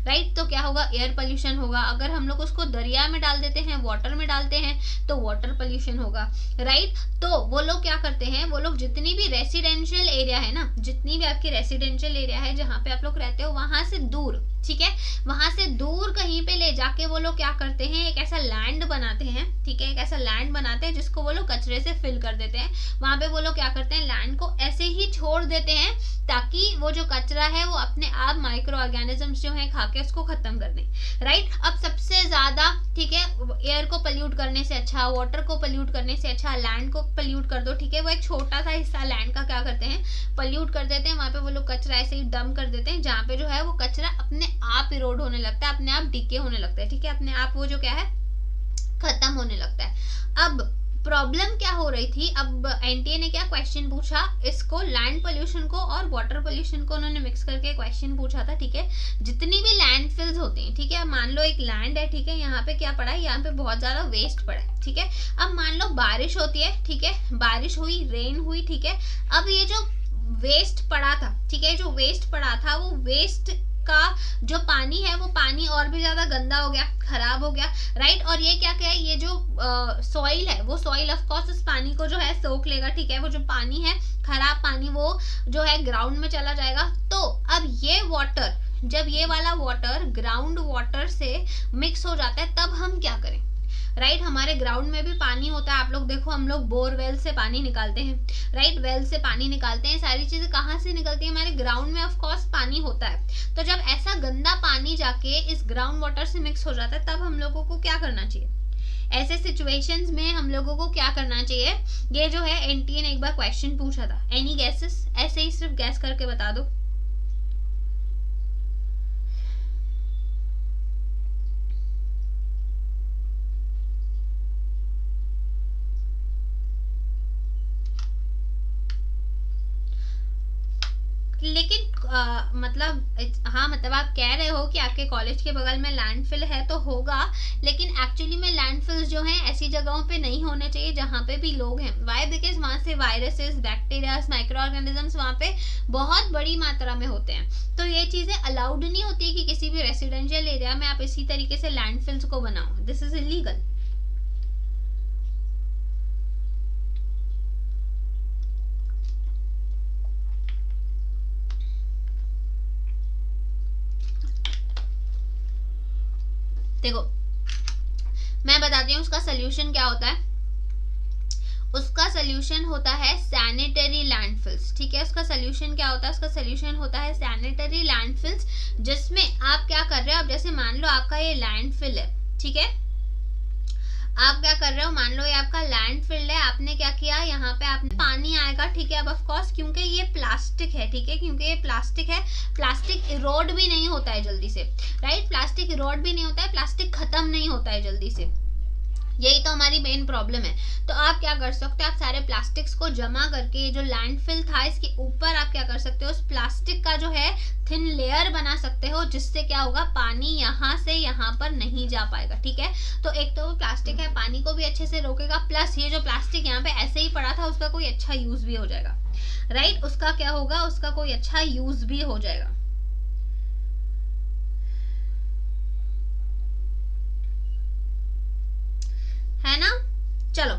राइट। तो क्या होगा, एयर पोल्यूशन होगा। अगर हम लोग उसको दरिया में डाल देते हैं, वाटर में डालते हैं, तो वाटर पोल्यूशन होगा, राइट। तो वो लोग क्या करते हैं, वो लोग जितनी भी रेसिडेंशियल एरिया है ना, जितनी भी आपकी रेसिडेंशियल एरिया है जहाँ पे आप लोग रहते हो, वहां से दूर, ठीक है, वहां से दूर कहीं पे ले जाके वो लोग क्या करते हैं, एक ऐसा लैंड बनाते हैं, ठीक है, एक ऐसा लैंड बनाते हैं जिसको वो लोग कचरे से फिल कर देते हैं। वहां पे वो लोग क्या करते हैं, लैंड को ऐसे ही छोड़ देते हैं ताकि वो जो कचरा है वो अपने आप माइक्रो ऑर्गेनिजम्स जो है खा के उसको खत्म कर दें, राइट। अब सबसे ज्यादा, ठीक है, एयर को पोल्यूट करने से अच्छा, वाटर को पोल्यूट करने से अच्छा लैंड को पोल्यूट कर दो, ठीक है। वो एक छोटा सा हिस्सा लैंड का क्या करते हैं, पोल्यूट कर देते हैं। वहां पे वो लोग कचरा ऐसे ही डंप कर देते हैं, जहाँ पे जो है वो कचरा अपने आप इरोड होने लगता है, अपने आप डिके होने लगता है, ठीक है, अपने आप वो जो क्या है, खत्म होने लगता है। अब प्रॉब्लम क्या हो रही थी, अब एनटीए ने क्या क्वेश्चन पूछा, इसको लैंड पोल्यूशन को और वाटर पोल्यूशन को उन्होंने मिक्स करके क्वेश्चन पूछा था, ठीक है। जितनी भी लैंडफिल्स होती हैं, ठीक है, मान लो एक लैंड है, ठीक है, यहाँ पे क्या पड़ा है, यहाँ पे बहुत ज्यादा वेस्ट पड़ा है, ठीक है। अब मान लो बारिश होती है, ठीक है, बारिश हुई, रेन हुई, ठीक है। अब ये जो वेस्ट पड़ा था, ठीक है, जो वेस्ट पड़ा था, वो वेस्ट का जो पानी है वो पानी और भी ज्यादा गंदा हो गया, खराब हो गया, राइट। और ये क्या क्या है, ये जो सॉइल है, वो सॉइल ऑफ कोर्स उस पानी को जो है सोख लेगा, ठीक है। वो जो पानी है, खराब पानी, वो जो है ग्राउंड में चला जाएगा। तो अब ये वाटर, जब ये वाला वाटर ग्राउंड वाटर से मिक्स हो जाता है, तब हम क्या करें, राइट। हमारे ग्राउंड में भी पानी होता है, आप लोग देखो, हम लोग बोरवेल से पानी निकालते हैं, राइट, वेल से पानी निकालते हैं। सारी चीजें कहाँ से निकलती है, हमारे ग्राउंड में ऑफ कोर्स पानी होता है। तो जब ऐसा गंदा पानी जाके इस ग्राउंड वाटर से मिक्स हो जाता है, तब हम लोगों को क्या करना चाहिए, ऐसे सिचुएशंस में हम लोगों को क्या करना चाहिए। ये जो है एनटीए ने एक बार क्वेश्चन पूछा था, एनी गैसेस, ऐसे ही सिर्फ गैस करके बता दो। लेकिन मतलब हाँ, मतलब आप कह रहे हो कि आपके कॉलेज के बगल में लैंडफिल है तो होगा, लेकिन एक्चुअली में लैंडफिल्स जो हैं ऐसी जगहों पे नहीं होने चाहिए जहाँ पे भी लोग हैं। वाई, बिकॉज वहाँ से वायरसेस, बैक्टीरियाज, माइक्रो ऑर्गेनिजम्स वहाँ पे बहुत बड़ी मात्रा में होते हैं। तो ये चीजें अलाउड नहीं होती कि किसी भी रेसिडेंशियल एरिया में आप इसी तरीके से लैंडफिल्स को बनाओ, दिस इज इलीगल। देखो मैं बताती हूँ उसका सोल्यूशन क्या होता है। उसका सोल्यूशन होता है सैनिटरी लैंडफिल्स, ठीक है। उसका सोल्यूशन क्या होता है, उसका सोल्यूशन होता है सैनिटरी लैंडफिल्स, जिसमें आप क्या कर रहे हो, अब जैसे मान लो आपका ये लैंडफिल है, ठीक है, आप क्या कर रहे हो, मान लो ये आपका लैंडफिल है, आपने क्या किया, यहाँ पे आपने पानी आएगा, ठीक है। अब ऑफ कोर्स क्योंकि ये प्लास्टिक है, ठीक है, क्योंकि ये प्लास्टिक है, प्लास्टिक इरोड भी नहीं होता है जल्दी से, राइट, प्लास्टिक इरोड भी नहीं होता है, प्लास्टिक खत्म नहीं होता है जल्दी से, यही तो हमारी मेन प्रॉब्लम है। तो आप क्या कर सकते हो, आप सारे प्लास्टिक्स को जमा करके जो लैंडफिल था इसके ऊपर आप क्या कर सकते हो, उस प्लास्टिक का जो है थिन लेयर बना सकते हो, जिससे क्या होगा, पानी यहाँ से यहाँ पर नहीं जा पाएगा, ठीक है। तो एक तो वो प्लास्टिक है, पानी को भी अच्छे से रोकेगा, प्लस ये जो प्लास्टिक यहाँ पे ऐसे ही पड़ा था उसका कोई अच्छा यूज भी हो जाएगा, राइट, उसका क्या होगा, उसका कोई अच्छा यूज भी हो जाएगा, है ना। चलो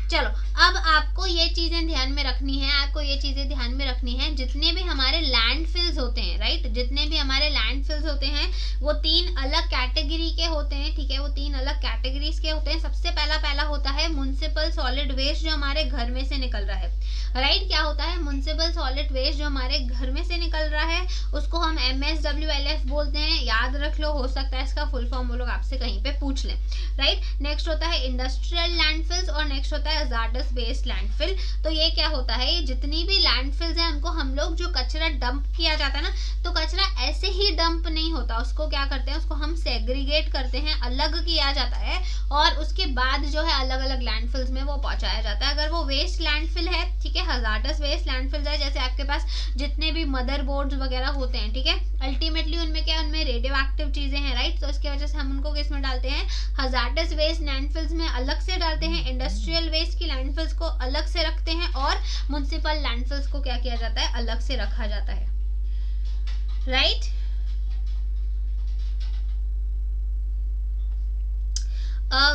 चलो अब आपको ये चीजें ध्यान में रखनी है, आपको ये चीजें ध्यान में रखनी है, जितने भी हमारे लैंडफिल्स होते हैं, राइट, जितने भी हमारे लैंडफिल्स होते हैं वो 3 अलग कैटेगरी के होते हैं, ठीक है, वो 3 अलग कैटेगरीज के होते हैं। सबसे पहला होता है म्युनिसिपल सॉलिड वेस्ट, जो हमारे घर में से निकल रहा है, राइट, क्या होता है, म्युनिसिपल सॉलिड वेस्ट जो हमारे घर में से निकल रहा है उसको हम MSWLF बोलते हैं, याद रख लो, हो सकता है इसका फुल फॉर्म वो लोग आपसे कहीं पे पूछ लें, राइट। नेक्स्ट होता है इंडस्ट्रियल लैंडफिल्स और नेक्स्ट होता है हजार्डस वेस्ट लैंडफिल। तो ये क्या होता है, ये जितनी भी लैंडफिल्स हैं उनको हम लोग जो कचरा डंप किया जाता है ना, तो कचरा ऐसे ही डंप नहीं होता, उसको क्या करते हैं, उसको हम सेग्रीगेट करते हैं, अलग किया जाता है और उसके बाद जो है अलग अलग लैंडफिल्स में वो पहुंचाया जाता है। अगर वो वेस्ट लैंडफिल है, ठीक है, हजार्डस वेस्ट लैंडफिल है, जैसे आपके पास जितने भी मदरबोर्ड्स वगैरह होते हैं, ठीक है, अल्टीमेटली उनमें क्या, उनमें रेडियो एक्टिव चीजें हैं, राइट, तो इसकी वजह से हम उनको किस में डालते हैं, हजार्डस वेस्ट लैंडफिल्स में अलग से डालते हैं, इंडस्ट्रियल वेस्ट की लैंडफिल्स को अलग से रखते हैं और म्युनिसिपल लैंडफिल्स को क्या किया जाता है, अलग से रखा जाता है, राइट।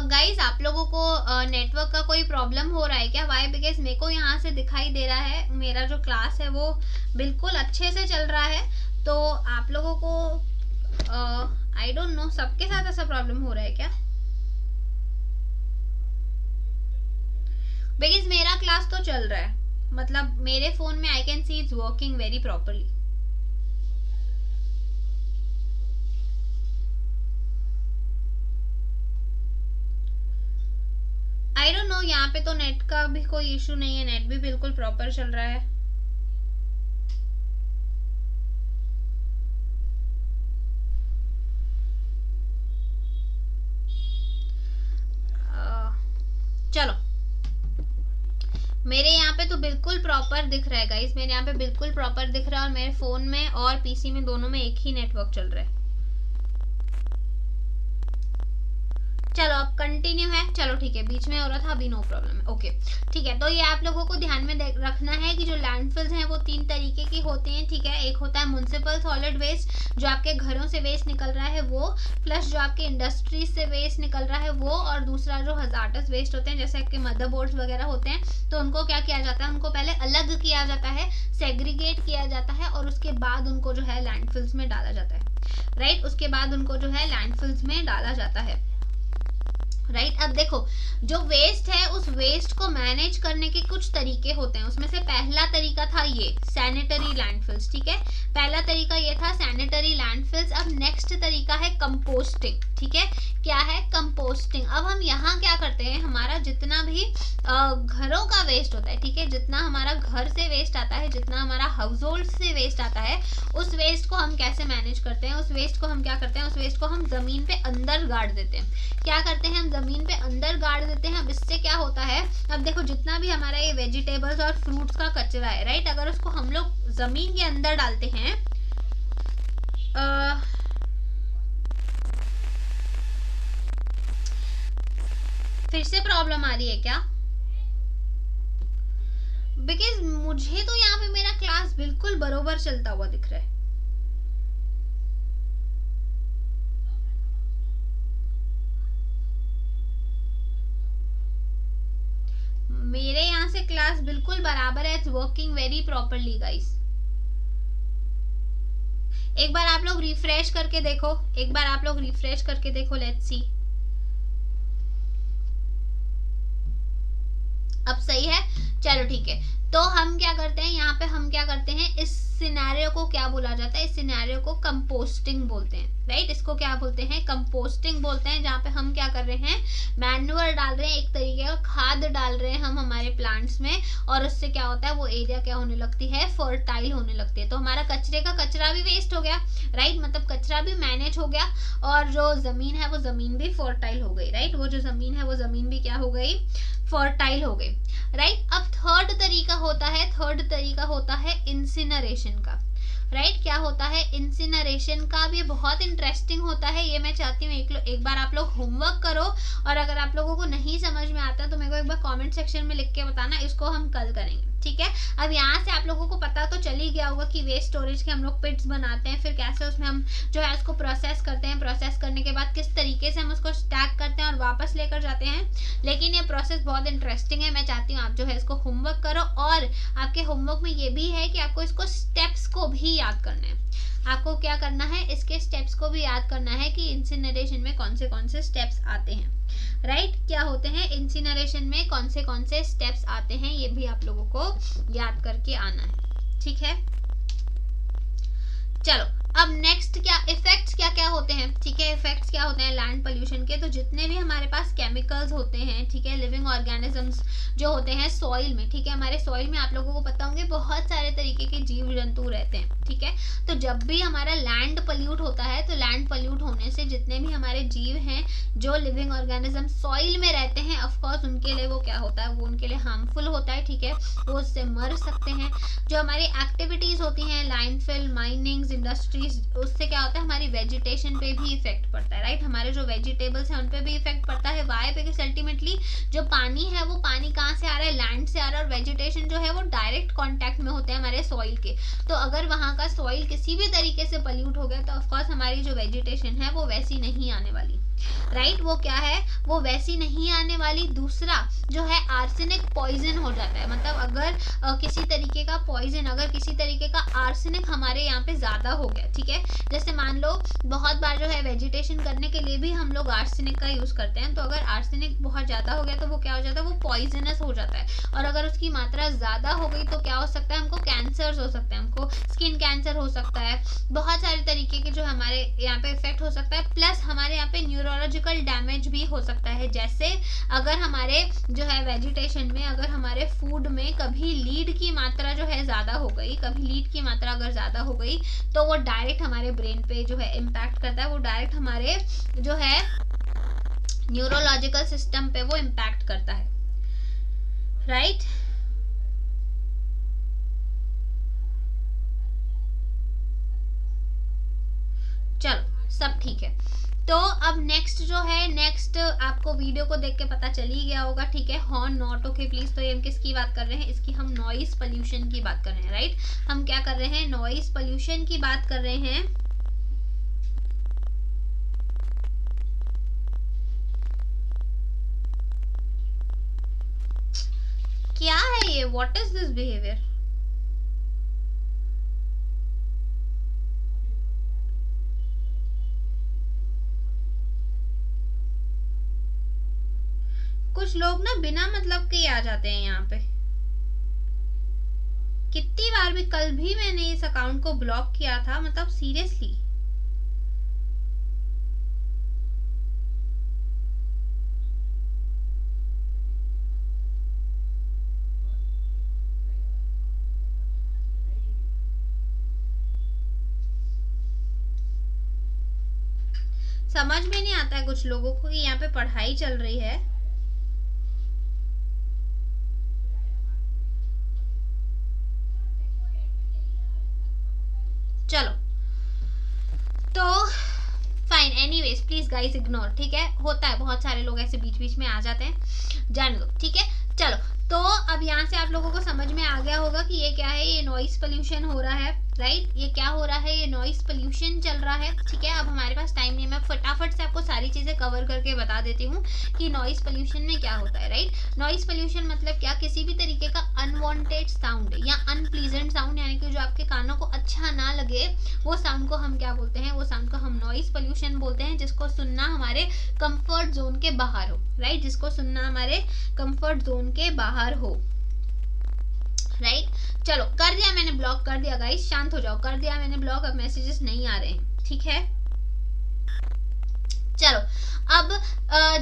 गाइस आप लोगों को नेटवर्क का कोई प्रॉब्लम हो रहा है क्या, वाई, बिकॉज मेरे को यहाँ से दिखाई दे रहा है मेरा जो क्लास है वो बिल्कुल अच्छे से चल रहा है, तो आप लोगों को आई डोंट नो सबके साथ ऐसा प्रॉब्लम हो रहा है क्या, बिकॉज मेरा क्लास तो चल रहा है, मतलब मेरे फोन में I can see it's working very properly. I don't know, यहाँ पे तो नेट का भी कोई इशू नहीं है, नेट भी बिल्कुल प्रॉपर चल रहा है। चलो मेरे यहाँ पे तो बिल्कुल प्रॉपर दिख रहा है गाइस, मेरे यहाँ पे बिल्कुल प्रॉपर दिख रहा है और मेरे फोन में और पीसी में दोनों में एक ही नेटवर्क चल रहा है। चलो अब कंटिन्यू है, चलो ठीक है, बीच में हो रहा था, अभी नो प्रॉब्लम है, ओके ठीक है। तो ये आप लोगों को ध्यान में रखना है कि जो लैंडफिल्स हैं वो 3 तरीके की होती हैं, ठीक है। एक होता है म्युनिसिपल सॉलिड वेस्ट, जो आपके घरों से वेस्ट निकल रहा है वो, प्लस जो आपके इंडस्ट्रीज से वेस्ट निकल रहा है वो, और दूसरा जो हजार्डस वेस्ट होते हैं जैसे आपके मदरबोर्ड्स वगैरह होते हैं, तो उनको क्या किया जाता है, उनको पहले अलग किया जाता है, सेग्रीगेट किया जाता है और उसके बाद उनको जो है लैंडफिल्स में डाला जाता है, राइट, उसके बाद उनको जो है लैंडफिल्स में डाला जाता है, राइट। अब देखो जो वेस्ट है उस वेस्ट को मैनेज करने के कुछ तरीके होते हैं, उसमें से पहला तरीका था ये सैनिटरी लैंडफिल्स, ठीक है, पहला तरीका ये था सैनिटरी लैंडफिल्स। अब नेक्स्ट तरीका है कंपोस्टिंग, ठीक है, क्या है, कंपोस्टिंग। अब हम यहाँ क्या करते हैं, हमारा जितना भी घरों का वेस्ट होता है, ठीक है, जितना हमारा घर से वेस्ट आता है, जितना हमारा हाउस होल्ड से वेस्ट आता है, उस वेस्ट को हम कैसे मैनेज करते हैं, उस वेस्ट को हम क्या करते हैं, उस वेस्ट को हम जमीन पे अंदर गाड़ देते हैं। क्या करते हैं, हम जमीन पे अंदर गाड़ देते हैं। अब इससे क्या होता है, अब देखो जितना भी हमारा ये वेजिटेबल्स और फ्रूट्स का कचरा है, राइट, अगर उसको हम लोग जमीन के अंदर डालते हैं, फिर से प्रॉब्लम आ रही है क्या, बिकॉज मुझे तो यहाँ पे मेरा क्लास बिल्कुल बरोबर चलता हुआ दिख रहा है। मेरे यहाँ से क्लास बिल्कुल बराबर है, it's working very properly guys. एक बार आप लोग रिफ्रेश करके देखो, एक बार आप लोग रिफ्रेश करके देखो, लेट्स सी। अब सही है, चलो ठीक है। तो हम क्या करते हैं यहाँ पे, हम क्या करते हैं, इस सिनेरियो को क्या बोला जाता है, इस सिनेरियो को कंपोस्टिंग बोलते हैं, राइट। इसको क्या बोलते हैं, कंपोस्टिंग बोलते हैं, जहाँ पे हम क्या कर रहे हैं, मैन्युअर डाल रहे हैं, एक तरीके का खाद डाल रहे हैं हम हमारे प्लांट्स में, और उससे क्या होता है, वो एरिया क्या होने लगती है, फर्टाइल होने लगती है। तो हमारा कचरे का कचरा भी वेस्ट हो गया, राइट, मतलब कचरा भी मैनेज हो गया, और जो जमीन है वो जमीन भी फर्टाइल हो गई, राइट, वो जो जमीन है वो जमीन भी क्या हो गई, फर्टाइल हो गई, राइट। अब थर्ड तरीका होता है इंसिनरेशन का, राइट। क्या होता है, इंसिनरेशन का भी बहुत इंटरेस्टिंग होता है। ये मैं चाहती हूँ एक बार आप लोग होमवर्क करो, और अगर आप लोगों को नहीं समझ में आता तो मेरे को एक बार कमेंट सेक्शन में लिख के बताना, इसको हम कल करेंगे, ठीक है। अब यहाँ से आप लोगों को पता तो चल ही गया होगा कि वेस्ट स्टोरेज के हम लोग पिट्स बनाते हैं, फिर कैसे उसमें हम जो है उसको प्रोसेस करते हैं, प्रोसेस करने के बाद किस तरीके से हम उसको स्टैक करते हैं और वापस लेकर जाते हैं। लेकिन ये प्रोसेस बहुत इंटरेस्टिंग है, मैं चाहती हूँ आप जो है इसको होमवर्क करो, और आपके होमवर्क में ये भी है कि आपको इसको स्टेप्स को भी याद करना है। आपको क्या करना है, इसके स्टेप्स को भी याद करना है कि इंसिनरेशन में कौन से स्टेप्स आते हैं, राइट। क्या होते हैं इंसिनरेशन में, कौन से स्टेप्स आते हैं, ये भी आप लोगों को याद करके आना है, ठीक है। चलो अब नेक्स्ट क्या इफेक्ट्स क्या होते हैं, ठीक है। इफेक्ट्स क्या होते हैं लैंड पोल्यूशन के, तो जितने भी हमारे पास केमिकल्स होते हैं, ठीक है, लिविंग ऑर्गेनिजम्स जो होते हैं सॉइल में, ठीक है, हमारे सॉइल में आप लोगों को पता होंगे बहुत सारे तरीके के जीव जंतु रहते हैं, ठीक है। तो जब भी हमारा लैंड पोल्यूट होता है, तो लैंड पोल्यूट होने से जितने भी हमारे जीव हैं जो लिविंग ऑर्गेनिज्म सॉइल में रहते हैं, ऑफकोर्स उनके लिए वो क्या होता है, वो उनके लिए हार्मफुल होता है, ठीक है, वो उससे मर सकते हैं। जो हमारी एक्टिविटीज होती हैं, लैंडफिल, माइनिंग, इंडस्ट्रीज, उससे क्या होता है, हमारी वेजिटेशन पे भी इफेक्ट पड़ता है, राइट। हमारे जो वेजिटेबल्स हैं उन पे भी इफेक्ट पड़ता है। वाई बिकॉज़ अल्टीमेटली जो पानी है वो पानी कहाँ से आ रहा है, लैंड से आ रहा है, और वेजिटेशन जो है वो डायरेक्ट कांटेक्ट में होते हैं हमारे सॉइल के। तो अगर वहाँ का सॉइल किसी भी तरीके से पल्यूट हो गया तो ऑफकोर्स हमारी जो वेजिटेशन है वो वैसी नहीं आने वाली, राइट। वो क्या है, वो वैसी नहीं आने वाली। दूसरा जो है आर्सेनिक पॉइजन हो जाता है, मतलब अगर किसी तरीके का पॉइजन, अगर किसी तरीके का आर्सेनिक हमारे यहाँ पे ज्यादा हो गया, ठीक है, जैसे मान लो बहुत बार जो है वेजिटेशन करने के लिए भी हम लोग आर्सेनिक का यूज करते हैं, तो अगर आर्सेनिक बहुत ज्यादा हो गया तो वो क्या हो जाता है, वो पॉइजनस हो जाता है। और अगर उसकी मात्रा ज्यादा हो गई तो क्या हो सकता है, हमको कैंसर हो सकता है, हमको स्किन कैंसर हो सकता है, बहुत सारे तरीके के जो हमारे यहाँ पे इफेक्ट हो सकता है। प्लस हमारे यहाँ पे न्यूरोलॉजिकल डैमेज भी हो सकता है, जैसे अगर हमारे जो है वेजिटेशन में, अगर हमारे फूड में कभी लीड की मात्रा जो है ज्यादा हो गई, कभी लीड की मात्रा अगर ज्यादा हो गई तो वो डायरेक्ट हमारे ब्रेन पे जो है इम्पैक्ट करता है, वो डायरेक्ट हमारे जो है न्यूरोलॉजिकल सिस्टम पे वो इम्पैक्ट करता है, राइट। चलो सब ठीक है। तो अब नेक्स्ट जो है, नेक्स्ट आपको वीडियो को देख के पता चल ही गया होगा, ठीक है, हॉर्न नॉट ओके प्लीज। तो ये हम किसकी बात कर रहे हैं, इसकी हम नॉइस पोल्यूशन की बात कर रहे हैं, राइट। हम क्या कर रहे हैं, नॉइस पोल्यूशन की बात कर रहे हैं। क्या है ये, व्हाट इज दिस बिहेवियर। कुछ लोग ना बिना मतलब के आ जाते हैं यहाँ पे। कितनी बार भी, कल भी मैंने इस अकाउंट को ब्लॉक किया था, मतलब सीरियसली। समझ में नहीं आता है कुछ लोगों को कि यहाँ पे पढ़ाई चल रही है। चलो तो fine, anyways please guys ignore, ठीक है, होता है, बहुत सारे लोग ऐसे बीच बीच में आ जाते हैं, जान लो, ठीक है। चलो तो अब यहाँ से आप लोगों को समझ में आ गया होगा कि ये क्या है, ये नॉइस पोल्यूशन हो रहा है, राइट, ये क्या हो रहा है, ये नॉइस पोल्यूशन चल रहा है, ठीक है। अब हमारे पास टाइम नहीं है, मैं फटाफट से आपको सारी चीजें कवर करके बता देती हूँ कि नॉइस पोल्यूशन में क्या होता है, राइट। नॉइस पोल्यूशन मतलब क्या, किसी भी तरीके का अनवांटेड साउंड या अनप्लीजेंट साउंड, यानी कि जो आपके कानों को अच्छा ना लगे, वो साउंड को हम क्या बोलते हैं, वो साउंड को हम नॉइस पोल्यूशन बोलते हैं, जिसको सुनना हमारे कंफर्ट जोन के बाहर हो, राइट, जिसको सुनना हमारे कंफर्ट जोन के बाहर हो, राइट। चलो, कर दिया मैंने ब्लॉक, कर दिया गाइस, शांत हो जाओ, कर दिया मैंने ब्लॉक, अब मैसेजेस नहीं आ रहे हैं, ठीक है। चलो, अब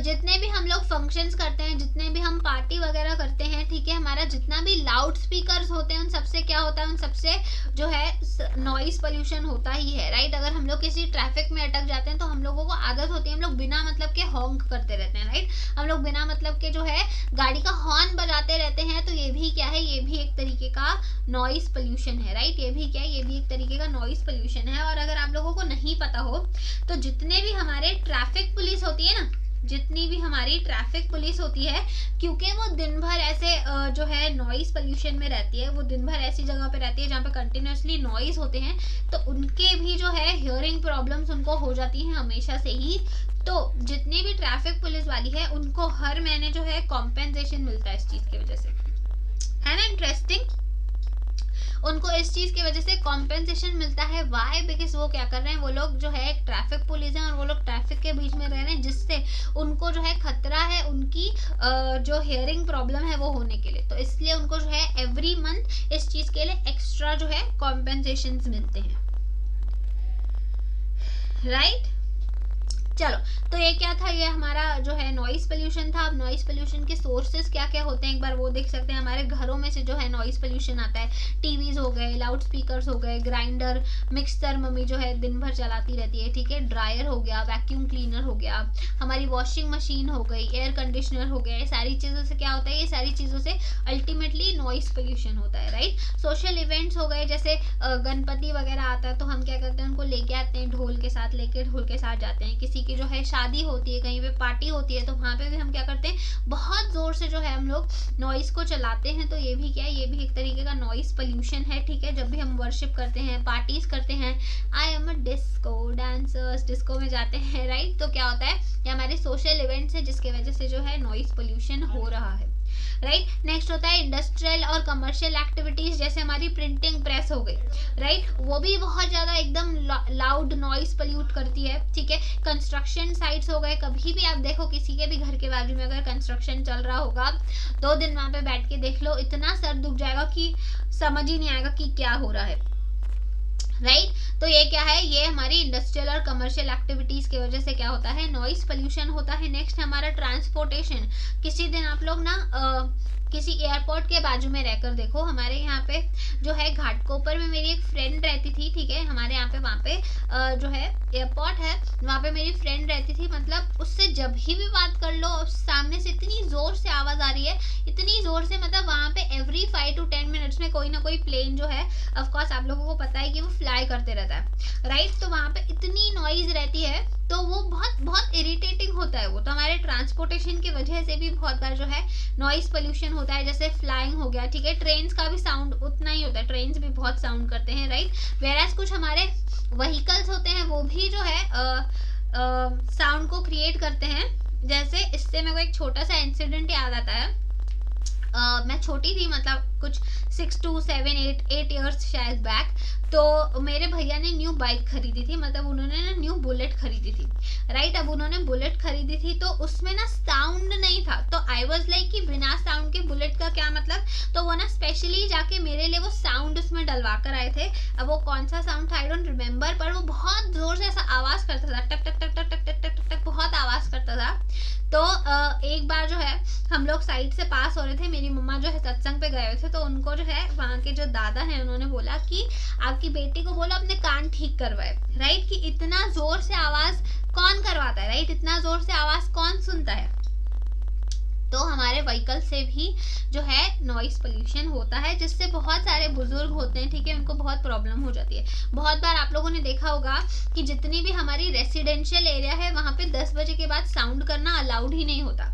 जितने भी हम लोग फंक्शंस करते हैं, जितने भी हम पार्टी वगैरह करते हैं, ठीक है, हमारा जितना भी लाउड स्पीकर्स होते हैं, उन सबसे क्या होता है, उन सबसे जो है नॉइस पोल्यूशन होता ही है, राइट। अगर हम लोग किसी ट्रैफिक में अटक जाते हैं तो हम लोगों को आदत होती है, हम लोग बिना मतलब के हॉन्क करते रहते हैं, राइट। हम लोग बिना मतलब के जो है गाड़ी का हॉर्न बजाते रहते हैं, तो ये भी क्या है, ये भी एक तरीके का नॉइस पोल्यूशन है, राइट। ये भी क्या है, ये भी एक तरीके का नॉइस पोल्यूशन है। और अगर आप लोगों को नहीं पता हो तो जितने भी हमारे ट्रैफिक पुलिस होती है ना, जितनी भी हमारी ट्रैफिक पुलिस होती है, क्योंकि वो दिन भर ऐसे जो है नॉइस पोल्यूशन में रहती है, वो दिन भर ऐसी जगह पे रहती है जहाँ पे कंटिन्यूसली नॉइस होते हैं, तो उनके भी जो है हियरिंग प्रॉब्लम्स उनको हो जाती हैं हमेशा से ही। तो जितनी भी ट्रैफिक पुलिस वाली है, उनको हर महीने जो है कॉम्पेंसेशन मिलता है इस चीज की वजह से, है ना, इंटरेस्टिंग। उनको इस चीज की वजह से कॉम्पेंसेशन मिलता है। वाई? बिकॉज वो क्या कर रहे हैं, वो लोग जो है एक ट्रैफिक पुलिस है और वो लोग ट्रैफिक के बीच में रह रहे हैं, जिससे उनको जो है खतरा है उनकी जो हियरिंग प्रॉब्लम है वो होने के लिए। तो इसलिए उनको जो है एवरी मंथ इस चीज के लिए एक्स्ट्रा जो है कॉम्पेंसेशन मिलते हैं, राइट। चलो, तो ये क्या था, ये हमारा जो है नॉइस पोल्यूशन था। अब नॉइस पोल्यूशन के सोर्सेस क्या क्या होते हैं एक बार वो देख सकते हैं। हमारे घरों में से जो है नॉइस पोल्यूशन आता है, टीवीज हो गए, लाउड स्पीकर्स हो गए, ग्राइंडर, मिक्सर मम्मी जो है दिन भर चलाती रहती है, ठीक है, ड्रायर हो गया, वैक्यूम क्लीनर हो गया, हमारी वॉशिंग मशीन हो गई, एयर कंडीशनर हो गया। ये सारी चीज़ों से क्या होता है, ये सारी चीज़ों से अल्टीमेटली नॉइस पोल्यूशन होता है, राइट। सोशल इवेंट्स हो गए, जैसे गणपति वगैरह आता है तो हम क्या करते हैं, उनको लेके आते हैं ढोल के साथ, लेके ढोल के साथ जाते हैं। किसी की जो है शादी होती है, कहीं पे पार्टी होती है, तो वहाँ पे भी हम क्या करते हैं, बहुत जोर से जो है हम लोग नॉइस को चलाते हैं। तो ये भी क्या है, ये भी एक तरीके का नॉइस पोल्यूशन है, ठीक है। जब भी हम वर्शिप करते हैं, पार्टीज करते हैं, I am a disco dancers, disco में जाते हैं, राइट, तो क्या होता है, ये हमारे सोशल इवेंट्स है जिसकी वजह से जो है नॉइस पोल्यूशन हो रहा है, राइट। नेक्स्ट होता है इंडस्ट्रियल और कमर्शियल एक्टिविटीज, जैसे हमारी प्रिंटिंग प्रेस हो गई, राइट, वो भी बहुत ज्यादा एकदम लाउड नॉइस पोल्यूट करती है, ठीक है। कंस्ट्रक्शन साइट्स हो गए, कभी भी आप देखो किसी के भी घर के बाजू में अगर कंस्ट्रक्शन चल रहा होगा, 2 दिन वहां पे बैठ के देख लो, इतना सर दुख जाएगा कि समझ ही नहीं आएगा कि क्या हो रहा है, राइट। तो ये क्या है, ये हमारी इंडस्ट्रियल और कमर्शियल एक्टिविटीज की वजह से क्या होता है, नॉइस पोल्यूशन होता है। नेक्स्ट हमारा ट्रांसपोर्टेशन। किसी दिन आप लोग ना किसी एयरपोर्ट के बाजू में रहकर देखो, हमारे यहाँ पे जो है घाटकोपर में मेरी एक फ्रेंड रहती थी, ठीक है, हमारे यहाँ पे वहाँ पे जो है एयरपोर्ट है, वहाँ पे मेरी फ्रेंड रहती थी, मतलब उससे जब भी बात कर लो, सामने से इतनी जोर से आवाज आ रही है, इतनी जोर से, मतलब वहाँ पे एवरी 5 to 10 मिनट्स में कोई ना कोई प्लेन जो है, ऑफ कोर्स आप लोगों को पता है कि वो फ्लाई करते रहता है, राइट। तो वहाँ पे इतनी नॉइज रहती है, तो वो बहुत बहुत इरिटेटिंग होता है वो। तो हमारे ट्रांसपोर्टेशन की वजह से भी बहुत बार जो है नॉइस पोल्यूशन होता है, जैसे फ्लाइंग हो गया, ठीक है। ट्रेन्स का भी साउंड उतना ही होता है, ट्रेन्स भी बहुत साउंड करते हैं, राइट। वेराज कुछ हमारे व्हीकल्स होते हैं, वो भी जो है साउंड को क्रिएट करते हैं। जैसे इससे मेरे को एक छोटा सा इंसिडेंट याद आता है। मैं छोटी थी, मतलब कुछ 6 to 7 8 ईयर्स शायद बैक, तो मेरे भैया ने न्यू बाइक खरीदी थी, मतलब उन्होंने ना न्यू बुलेट खरीदी थी, राइट। अब उन्होंने बुलेट खरीदी थी तो उसमें ना साउंड नहीं था, तो आई वाज लाइक कि बिना साउंड के बुलेट का क्या मतलब, तो वो ना स्पेशली जाके मेरे लिए वो साउंड उसमें डलवा कर आए थे। अब वो कौन सा साउंड था आई डोंट रिमेम्बर, पर वो बहुत जोर से ऐसा आवाज करता था, टक टक टक टक टक टक टक टक, बहुत आवाज करता था। तो एक बार जो है हम लोग साइड से पास हो रहे थे, मेरी मम्मा जो है सत्संग पे गए हुए थे, तो उनको जो है वहाँ के जो दादा हैं उन्होंने बोला कि आपकी बेटी को बोलो अपने कान ठीक करवाए, राइट, कि इतना जोर से आवाज कौन करवाता है, राइट, इतना जोर से आवाज कौन सुनता है। तो हमारे व्हीकल से भी जो है नॉइस पोल्यूशन होता है, जिससे बहुत सारे बुजुर्ग होते हैं, ठीक है, उनको बहुत प्रॉब्लम हो जाती है। बहुत बार आप लोगों ने देखा होगा कि जितनी भी हमारी रेसिडेंशियल एरिया है, वहाँ पे 10 बजे के बाद साउंड करना अलाउड ही नहीं होता,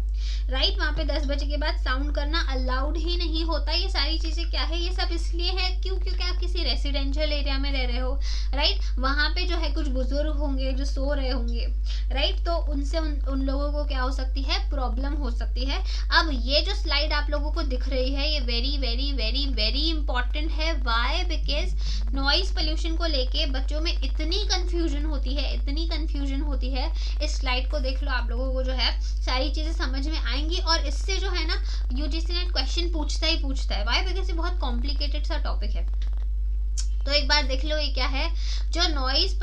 राइट। वहाँ पे 10 बजे के बाद साउंड करना अलाउड ही नहीं होता। ये सारी चीज़ें क्या है, ये सब इसलिए है क्योंकि आप किसी रेसिडेंशियल एरिया में रह रहे हो, राइट। वहाँ पे जो है कुछ बुजुर्ग होंगे जो सो रहे होंगे, राइट, तो उनसे उन लोगों को क्या हो सकती है, प्रॉब्लम हो सकती है। अब ये जो स्लाइड आप लोगों को दिख रही है ये very very very very important है। वाई? बिकॉज नॉइज पोल्यूशन को लेके बच्चों में इतनी कंफ्यूजन होती है, इतनी कंफ्यूजन होती है। इस स्लाइड को देख लो, आप लोगों को जो है सारी चीजें समझ में आएंगी और इससे जो है ना यूजीसी नेट क्वेश्चन पूछता ही पूछता है। वाई? बिकॉज ये बहुत कॉम्प्लिकेटेड सा टॉपिक है। तो एक बार देख लो ये क्या है, जो नॉइज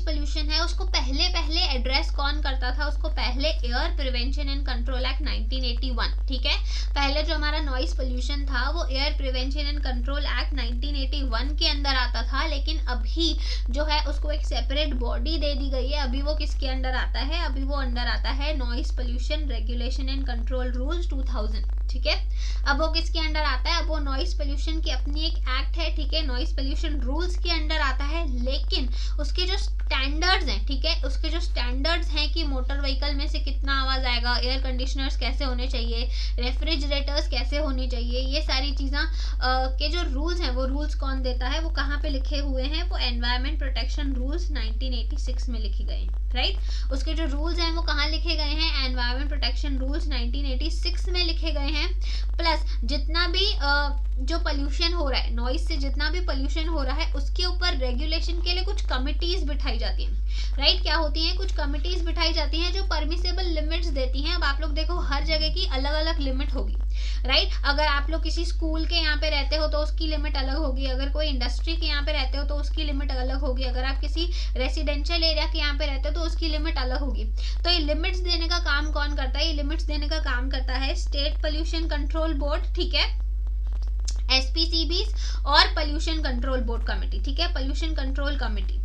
पोल्यूशन है उसको पहले एड्रेस कौन करता था, उसको पहले air prevention and control act 1981, ठीक है। पहले जो हमारा नॉइज पोल्यूशन था वो air prevention and control act 1981 के अंदर आता था, लेकिन अभी जो है उसको एक सेपरेट बॉडी दे दी गई है। अभी वो किसके अंडर आता है, अभी वो अंडर आता है noise pollution regulation and control rules 2000, ठीक है। अब वो किसके अंडर आता है, अब वो नॉइज पोल्यूशन की अपनी एक एक्ट है, ठीक है, नॉइज पोल्यूशन रूल्स के अंडर आता है। लेकिन उसके जो स्टैंडर्ड्स हैं, ठीक है, उसके जो स्टैंडर्ड्स हैं कि मोटर व्हीकल में से कितना आवाज आएगा, एयर कंडीशनर्स कैसे होने चाहिए, रेफ्रिजरेटर्स कैसे होने चाहिए, ये सारी चीज़ें के जो रूल्स हैं वो रूल्स कौन देता है, वो कहाँ पे लिखे हुए हैं, वो एनवायरमेंट प्रोटेक्शन रूल्स 1986 में लिखे गए हैं, राइट। उसके जो रूल्स हैं वो कहाँ लिखे गए हैं, एनवायरमेंट प्रोटेक्शन रूल्स 1986 में लिखे गए हैं। प्लस जितना भी जो पोल्यूशन हो रहा है, नॉइज से जितना भी पोल्यूशन हो रहा है उसके ऊपर रेगुलेशन के लिए कुछ कमिटीज बिठाई जाती हैं, राइट। क्या होती हैं, कुछ कमिटीज बिठाई जाती हैं जो परमिसेबल लिमिट्स देती हैं। अब आप लोग देखो हर जगह की अलग अलग लिमिट होगी, राइट। अगर आप लोग किसी स्कूल के यहाँ पे रहते हो तो उसकी लिमिट अलग होगी, अगर कोई इंडस्ट्री के यहाँ पे रहते हो तो उसकी लिमिट अलग होगी, अगर आप किसी रेसिडेंशियल एरिया के यहाँ पे रहते हो तो उसकी लिमिट अलग होगी। तो ये लिमिट्स देने का काम कौन करता है, ये लिमिट्स देने का काम करता है स्टेट पोल्यूशन कंट्रोल बोर्ड, ठीक है, SPCBs और पोल्यूशन कंट्रोल बोर्ड कमेटी, ठीक है, पोल्यूशन कंट्रोल कमेटी,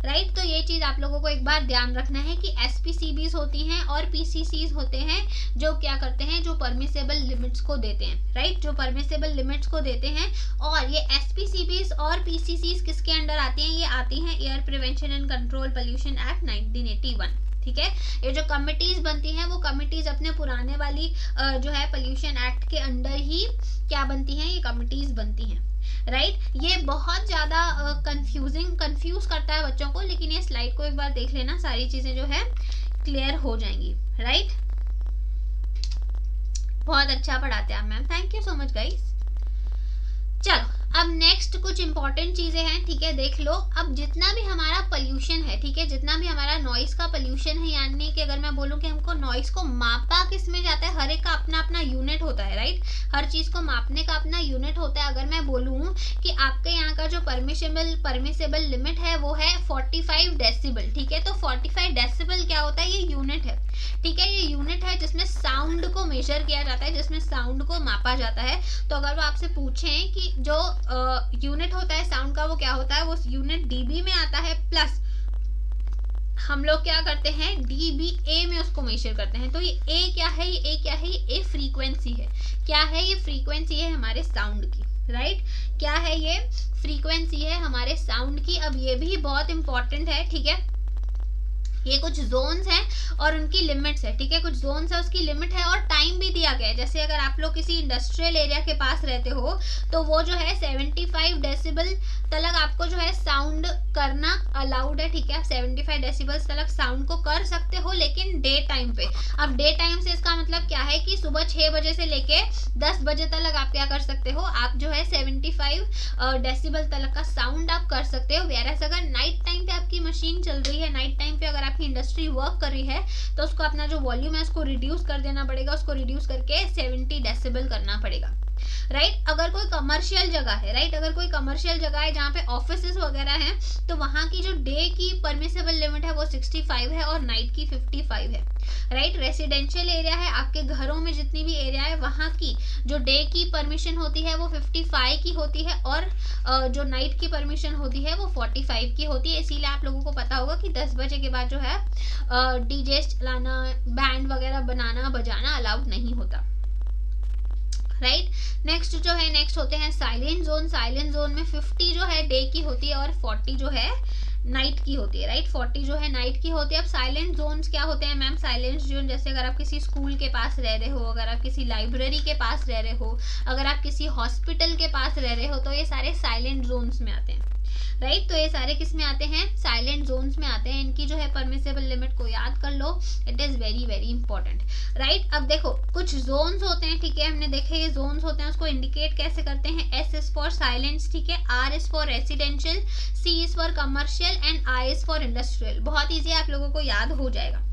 राइट। तो ये चीज आप लोगों को एक बार ध्यान रखना है कि SPCBs होती हैं और PCCs होते हैं जो क्या करते हैं, जो परमिसेबल लिमिट्स को देते हैं, राइट, जो परमिसेबल लिमिट्स को देते हैं। और ये SPCBs और PCCs किसके अंडर आती हैं, ये आती हैं air prevention and control pollution act 1981, ठीक है। ये जो कमिटीज बनती हैं वो कमिटीज अपने पुराने वाली जो है पोल्यूशन एक्ट के अंडर ही क्या बनती हैं, ये कमिटीज बनती हैं, राइट। ये बहुत ज्यादा कंफ्यूज करता है बच्चों को, लेकिन ये स्लाइड को एक बार देख लेना, सारी चीजें जो है क्लियर हो जाएंगी, राइट। बहुत अच्छा पढ़ाते हैं आप ma'am, thank you so much guys. चलो अब नेक्स्ट कुछ इंपॉर्टेंट चीजें हैं, ठीक है, देख लो। अब जितना भी हमारा पोल्यूशन है, ठीक है, जितना भी हमारा नॉइस का पोल्यूशन है, यानी कि अगर मैं बोलूं कि हमको नॉइस को मापा किस में जाता है, हर एक का अपना अपना यूनिट होता है, राइट। हर चीज को मापने का अपना यूनिट होता है। अगर मैं बोलूं कि आपके यहाँ का जो परमिसेबल लिमिट है वो है 45 डेसिबल, ठीक है, तो 45 डेसिबल क्या होता है, ये यूनिट है, ठीक है, ये यूनिट है जिसमें साउंड को मेजर किया जाता है, जिसमें साउंड को मापा जाता है। तो अगर वो आपसे पूछें कि जो यूनिट होता है साउंड का वो क्या होता है, वो यूनिट डीबी में आता है, प्लस हम लोग क्या करते हैं डीबीए में उसको मेजर करते हैं। तो ये ए क्या है, ये ए क्या है, ये ए फ्रीक्वेंसी है। क्या है ये फ्रीक्वेंसी है हमारे साउंड की, राइट। क्या है ये फ्रीक्वेंसी है हमारे साउंड की। अब ये भी बहुत इंपॉर्टेंट है, ठीक है, ये कुछ जोन्स हैं और उनकी लिमिट्स है, ठीक है, कुछ जोन्स है उसकी लिमिट है और टाइम भी दिया गया है। जैसे अगर आप लोग किसी इंडस्ट्रियल एरिया के पास रहते हो तो वो जो है 75 डेसिबल तक आपको जो है साउंड करना अलाउड है, ठीक है, 75 डेसिबल तक साउंड को कर सकते हो, लेकिन डे टाइम पे। अब डे टाइम से इसका मतलब क्या है कि सुबह 6 बजे से लेके 10 बजे तक आप क्या कर सकते हो, आप जो है 75 डेसिबल तक का साउंड आप कर सकते हो। वेरएस अगर नाइट टाइम पे आपकी मशीन चल रही है, नाइट टाइम पे अगर आपकी इंडस्ट्री वर्क कर रही है तो उसको अपना जो वॉल्यूम है उसको रिड्यूस कर देना पड़ेगा, उसको रिड्यूस करके 70 डेसिबल करना पड़ेगा, राइट। अगर कोई कमर्शियल जगह है, राइट, अगर कोई कमर्शियल जगह है जहाँ पे ऑफिसेस वगैरह हैं तो वहाँ की जो डे की परमिसेबल लिमिट है वो 65 है और नाइट की 55 है, राइट। रेसिडेंशियल एरिया है, आपके घरों में जितनी भी एरिया है वहाँ की जो डे की परमिशन होती है वो 55 की होती है और जो नाइट की परमिशन होती है वो 45 की होती है। इसीलिए आप लोगों को पता होगा कि 10 बजे के बाद जो है डीजे चलाना, बैंड वगैरह बनाना बजाना अलाउड नहीं होता, राइट। नेक्स्ट जो है, नेक्स्ट होते हैं साइलेंट जोन। साइलेंट जोन में 50 जो है डे की होती है और 40 जो है नाइट की होती है, राइट। 40 जो है नाइट की होती है। अब साइलेंट जोन्स क्या होते हैं मैम? साइलेंट जोन जैसे अगर आप किसी स्कूल के पास रह रहे हो, अगर आप किसी लाइब्रेरी के पास रह रहे हो, अगर आप किसी हॉस्पिटल के पास रह रहे हो, तो ये सारे साइलेंट जोन्स में आते हैं, राइट। तो ये सारे किस में आते हैं? साइलेंट जोन्स में आते हैं। इनकी जो है परमिसेबल लिमिट को याद कर लो, it is very very important, right. अब देखो कुछ जोन्स होते हैं, ठीक है, हमने देखे ये जोन्स होते हैं, उसको इंडिकेट कैसे करते हैं? एस इज फॉर साइलेंस, ठीक है, R is for residential, C is for commercial and I is for industrial. बहुत ईजी आप लोगों को याद हो जाएगा,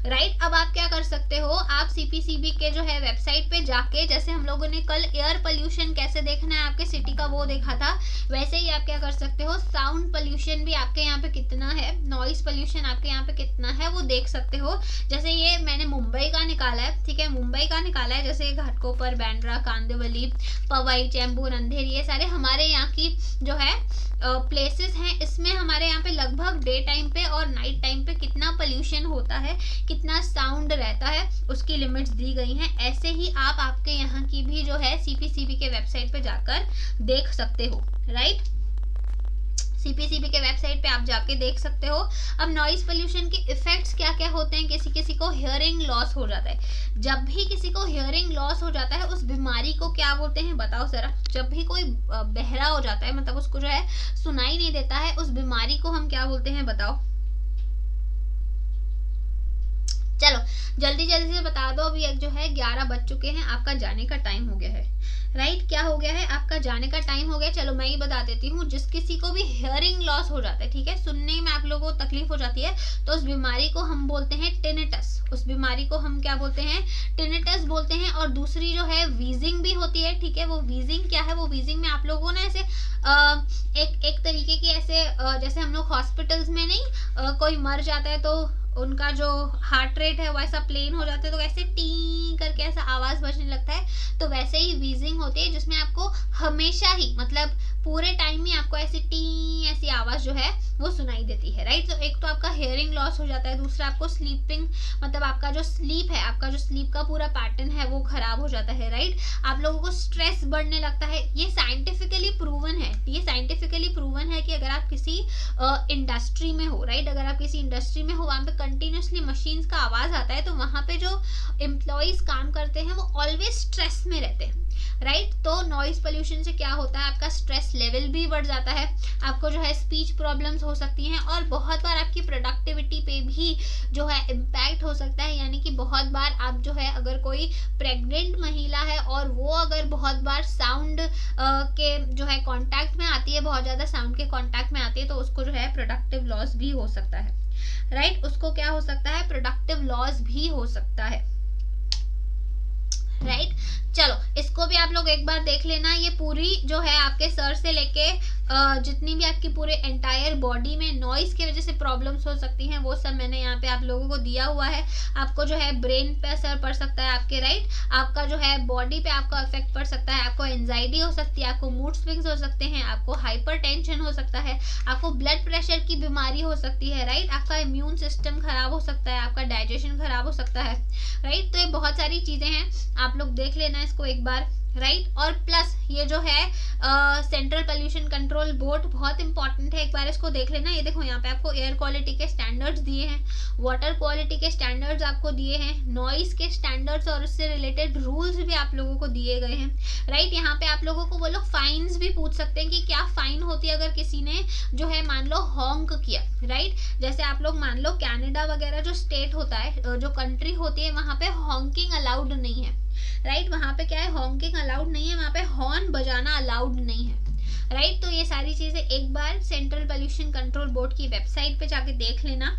राइट। अब आप क्या कर सकते हो? आप सीपीसीबी के जो है वेबसाइट पे जाके, जैसे हम लोगों ने कल एयर पोल्यूशन कैसे देखना है आपके सिटी का वो देखा था, वैसे ही आप क्या कर सकते हो, साउंड पोल्यूशन भी आपके यहाँ पे कितना है, नॉइस पोल्यूशन आपके यहाँ पे कितना है वो देख सकते हो। जैसे ये मैंने मुंबई का निकाला है, ठीक है, मुंबई का निकाला है, जैसे घाटकोपर, बांद्रा, कांदिवली, पवई, चेंबूर, अंधेरी, ये सारे हमारे यहाँ की जो है प्लेसेस हैं। इसमें हमारे यहाँ पे लगभग डे टाइम पे और नाइट टाइम पे कितना पोल्यूशन होता है, कितना साउंड रहता है, उसकी लिमिट्स दी गई हैं। ऐसे ही आप आपके यहाँ की भी जो है सीपीसीबी के वेबसाइट पे जाकर देख सकते हो, राइट। सीपीसीबी के वेबसाइट पे आप जाके देख सकते हो। अब नॉइस पोल्यूशन के इफेक्ट्स क्या क्या होते हैं? किसी किसी को हियरिंग लॉस हो जाता है। जब भी किसी को हियरिंग लॉस हो जाता है, उस बीमारी को क्या बोलते हैं बताओ जरा? जब भी कोई बहरा हो जाता है, मतलब उसको जो है सुनाई नहीं देता है, उस बीमारी को हम क्या बोलते हैं बताओ? चलो जल्दी जल्दी से बता दो। अभी जो है 11 बज चुके हैं, आपका जाने का टाइम हो गया है, राइट। क्या हो गया है? आपका जाने का टाइम हो गया। चलो मैं ही बता देती हूँ। जिस किसी को भी हियरिंग लॉस हो जाता है, ठीक है, सुनने में आप लोगों को तकलीफ हो जाती है, तो उस बीमारी को हम बोलते हैं टिनिटस। उस बीमारी को हम क्या बोलते हैं? टिनिटस बोलते हैं। और दूसरी जो है वीजिंग भी होती है, ठीक है। वो वीजिंग क्या है? वो वीजिंग में आप लोगों ने ऐसे एक तरीके की ऐसे जैसे हम लोग हॉस्पिटल्स में नहीं कोई मर जाता है तो उनका जो हार्ट रेट है वो ऐसा प्लेन हो जाता है, तो ऐसे टी करके ऐसा आवाज बजने लगता है, तो वैसे ही वीजिंग होती है, जिसमें आपको हमेशा ही मतलब पूरे टाइम में आपको ऐसी टी ऐसी आवाज जो है वो सुनाई देती है, राइट। तो एक तो आपका हियरिंग लॉस हो जाता है, दूसरा आपको स्लीपिंग मतलब आपका जो स्लीप है, आपका जो स्लीप का पूरा पैटर्न है वो खराब हो जाता है, राइट। आप लोगों को स्ट्रेस बढ़ने लगता है। ये साइंटिफिकली प्रूवन है, ये साइंटिफिकली प्रूवन है कि अगर आप किसी इंडस्ट्री में हो, राइट, अगर आप किसी इंडस्ट्री में हो, वहां पे कंटिन्यूसली मशीन्स का आवाज आता है, तो वहां पे जो एम्प्लॉइज काम करते हैं वो ऑलवेज स्ट्रेस में रहते हैं, राइट। तो नॉइज पोल्यूशन से क्या होता है? आपका स्ट्रेस लेवल भी बढ़ जाता है, आपको जो है स्पीच प्रॉब्लम्स हो सकती हैं, और बहुत बार आपकी प्रोडक्टिविटी पे भी जो है इम्पैक्ट हो सकता है। यानी कि बहुत बार आप जो है अगर कोई प्रेग्नेंट महिला है और वो अगर बहुत बार साउंड के जो है कांटेक्ट में आती है, बहुत ज्यादा साउंड के कांटेक्ट में आती है, तो उसको जो है प्रोडक्टिव लॉस भी हो सकता है, राइट। उसको क्या हो सकता है? प्रोडक्टिव लॉस भी हो सकता है, राइट। चलो इसको भी आप लोग एक बार देख लेना। ये पूरी जो है आपके सर से लेके जितनी भी आपकी पूरे एंटायर बॉडी में नॉइस की वजह से प्रॉब्लम्स हो सकती हैं, वो सब मैंने यहाँ पे आप लोगों को दिया हुआ है। आपको जो है ब्रेन पे असर पड़ सकता है आपके, राइट। आपका जो है बॉडी पे आपका इफेक्ट पड़ सकता है, आपको एंजाइटी हो सकती है, आपको मूड स्विंग्स हो सकते हैं, आपको हाइपर टेंशन हो सकता है, आपको ब्लड प्रेशर की बीमारी हो सकती है, राइट। आपका इम्यून सिस्टम खराब हो सकता है, आपका डाइजेशन खराब हो सकता है, राइट। तो ये बहुत सारी चीजें हैं, आप लोग देख लेना इसको एक बार, राइट। और प्लस ये जो है सेंट्रल पोल्यूशन कंट्रोल बोर्ड बहुत इंपॉर्टेंट है, एक बार इसको देख लेना। ये देखो यहाँ पे आपको एयर क्वालिटी के स्टैंडर्ड्स दिए हैं, वाटर क्वालिटी के स्टैंडर्ड्स आपको दिए हैं, नॉइस के स्टैंडर्ड्स और उससे रिलेटेड रूल्स भी आप लोगों को दिए गए हैं, राइट। यहाँ पे आप लोगों को वो लोग फाइन्स भी पूछ सकते हैं कि क्या फाइन होती है अगर किसी ने जो है मान लो हॉन्क किया, राइट। जैसे आप लोग मान लो कनाडा वगैरह जो स्टेट होता है, जो कंट्री होती है, वहां पे हॉन्किंग अलाउड नहीं है, राइट। वहां पे क्या है? हॉन्किंग अलाउड नहीं है, वहां पे हॉर्न बजाना अलाउड नहीं है, राइट। तो ये सारी चीजें एक बार सेंट्रल पोल्यूशन कंट्रोल बोर्ड की वेबसाइट पे जाके देख लेना।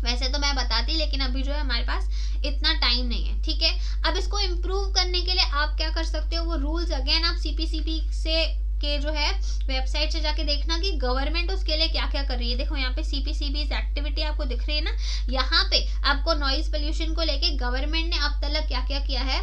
वैसे तो मैं बताती, लेकिन अभी जो है हमारे पास इतना टाइम नहीं है, ठीक है। अब इसको इम्प्रूव करने के लिए आप क्या कर सकते हो? वो रूल्स अगेन आप सीपीसीबी से के जो है वेबसाइट से जाके देखना कि गवर्नमेंट उसके लिए क्या क्या कर रही है। देखो यहाँ पे सीपीसीबी एक्टिविटी आपको दिख रही है ना, यहाँ पे आपको नॉइज पोल्यूशन को लेके गवर्नमेंट ने अब तक क्या क्या किया है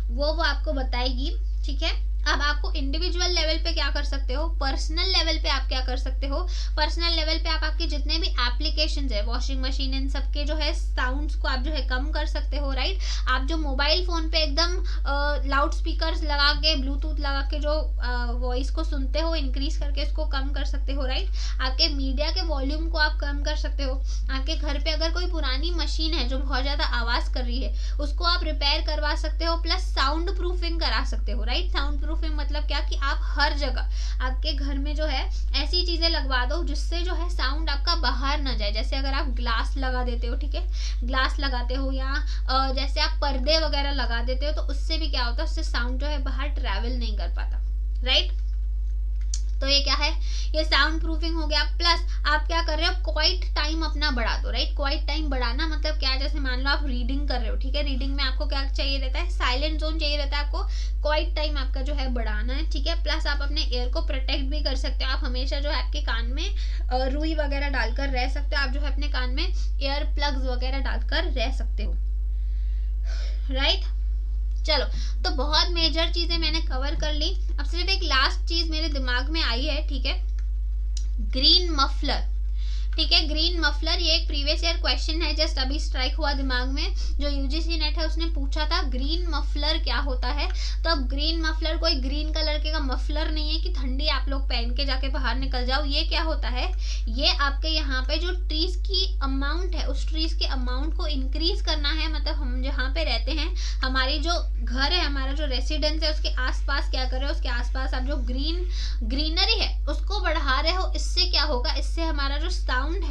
वो आपको बताएगी, ठीक है। अब आपको इंडिविजुअल लेवल पे क्या कर सकते हो, पर्सनल लेवल पे आप क्या कर सकते हो, पर्सनल लेवल पे आप आपके जितने भी एप्लीकेशंस है, वॉशिंग मशीन, इन सब के जो है साउंड्स को आप जो है कम कर सकते हो, राइट। आप जो मोबाइल फोन पे एकदम लाउड स्पीकर्स लगा के, ब्लूटूथ लगा के जो वॉइस को सुनते हो, इंक्रीज करके इसको कम कर सकते हो, राइट। आपके मीडिया के वॉल्यूम को आप कम कर सकते हो। आपके घर पे अगर कोई पुरानी मशीन है जो बहुत ज्यादा आवाज कर रही है, उसको आप रिपेयर करवा सकते हो, प्लस साउंड प्रूफिंग करा सकते हो, राइट। साउंड प्रूफिंग मतलब क्या कि आप हर जगह आपके घर में जो है ऐसी चीजें लगवा दो जिससे जो है साउंड आपका बाहर ना जाए। जैसे अगर आप ग्लास लगा देते हो, ठीक है, ग्लास लगाते हो, या जैसे आप पर्दे वगैरह लगा देते हो, तो उससे भी क्या होता है, उससे साउंड जो है बाहर ट्रैवल नहीं कर पाता, राइट। तो ये क्या है, ये साउंड प्रूफिंग हो गया। प्लस आप क्या कर रहे हो, क्वाइट टाइम अपना बढ़ा दो, राइट। क्वाइट टाइम बढ़ाना मतलब क्या, जैसे मान लो आप रीडिंग कर रहे हो, ठीक है, रीडिंग में आपको क्या चाहिए रहता है, साइलेंट जोन चाहिए रहता है आपको। क्वाइट टाइम आपका जो है बढ़ाना है, ठीक है। प्लस आप अपने एयर को प्रोटेक्ट भी कर सकते हो। आप हमेशा जो है आपके कान में रुई वगैरह डालकर रह सकते हो। आप जो है अपने कान में एयर प्लग्स वगैरह डालकर रह सकते हो, राइट। चलो, तो बहुत मेजर चीजें मैंने कवर कर ली। अब सिर्फ एक लास्ट चीज मेरे दिमाग में आई है, ठीक है, ग्रीन मफलर, ठीक है। ग्रीन मफलर ये एक प्रीवियस ईयर क्वेश्चन है, जस्ट अभी स्ट्राइक हुआ दिमाग में। जो यूजीसी नेट है उसने पूछा था ग्रीन मफलर क्या होता है। तो अब ग्रीन मफलर कोई ग्रीन कलर के का मफलर नहीं है कि ठंडी आप लोग पहन के जाके बाहर निकल जाओ। ये क्या होता है, ये आपके यहाँ पे जो ट्रीज की अमाउंट है, उस ट्रीज के अमाउंट को इंक्रीज करना है। मतलब हम जहाँ पे रहते हैं, हमारी जो घर है, हमारा जो रेसिडेंस है, उसके आसपास क्या कर रहे हो, उसके आसपास आप जो ग्रीनरी है उसको बढ़ा रहे हो। इससे क्या होगा, इससे हमारा जो साउंड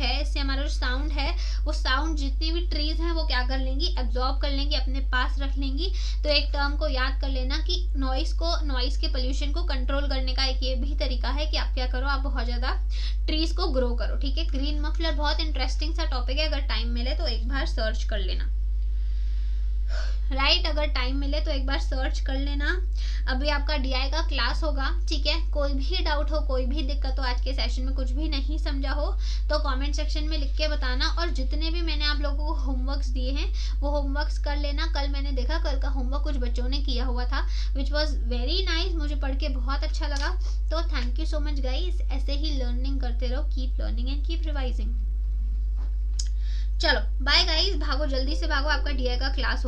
है, वो साउंड जितनी भी ट्रीज हैं वो क्या कर लेंगी, एब्जॉर्ब कर लेंगी, अपने पास रख लेंगी। तो एक टर्म को याद कर लेना कि नॉइस के पोल्यूशन को कंट्रोल करने का एक ये भी तरीका है कि आप क्या करो, आप बहुत ज्यादा ट्रीज को ग्रो करो, ठीक है। ग्रीन मफलर बहुत इंटरेस्टिंग सा टॉपिक है, अगर टाइम मिले तो एक बार सर्च कर लेना, राइट। अगर टाइम मिले तो एक बार सर्च कर लेना। अभी आपका डीआई का क्लास होगा, ठीक है। कोई भी डाउट हो, कोई भी दिक्कत हो, आज के सेशन में कुछ भी नहीं समझा हो तो कमेंट सेक्शन में लिख के बताना। और जितने भी मैंने आप लोगों को होमवर्क्स दिए हैं वो होमवर्क्स कर लेना। कल मैंने देखा, कल का होमवर्क कुछ बच्चों ने किया हुआ था, विच वॉज वेरी नाइस, मुझे पढ़ के बहुत अच्छा लगा। तो thank you so much guys, ऐसे ही लर्निंग करते रहो, keep learning and keep revising. चलो बाय गाइस, भागो, जल्दी से भागो, आपका डीआई का क्लास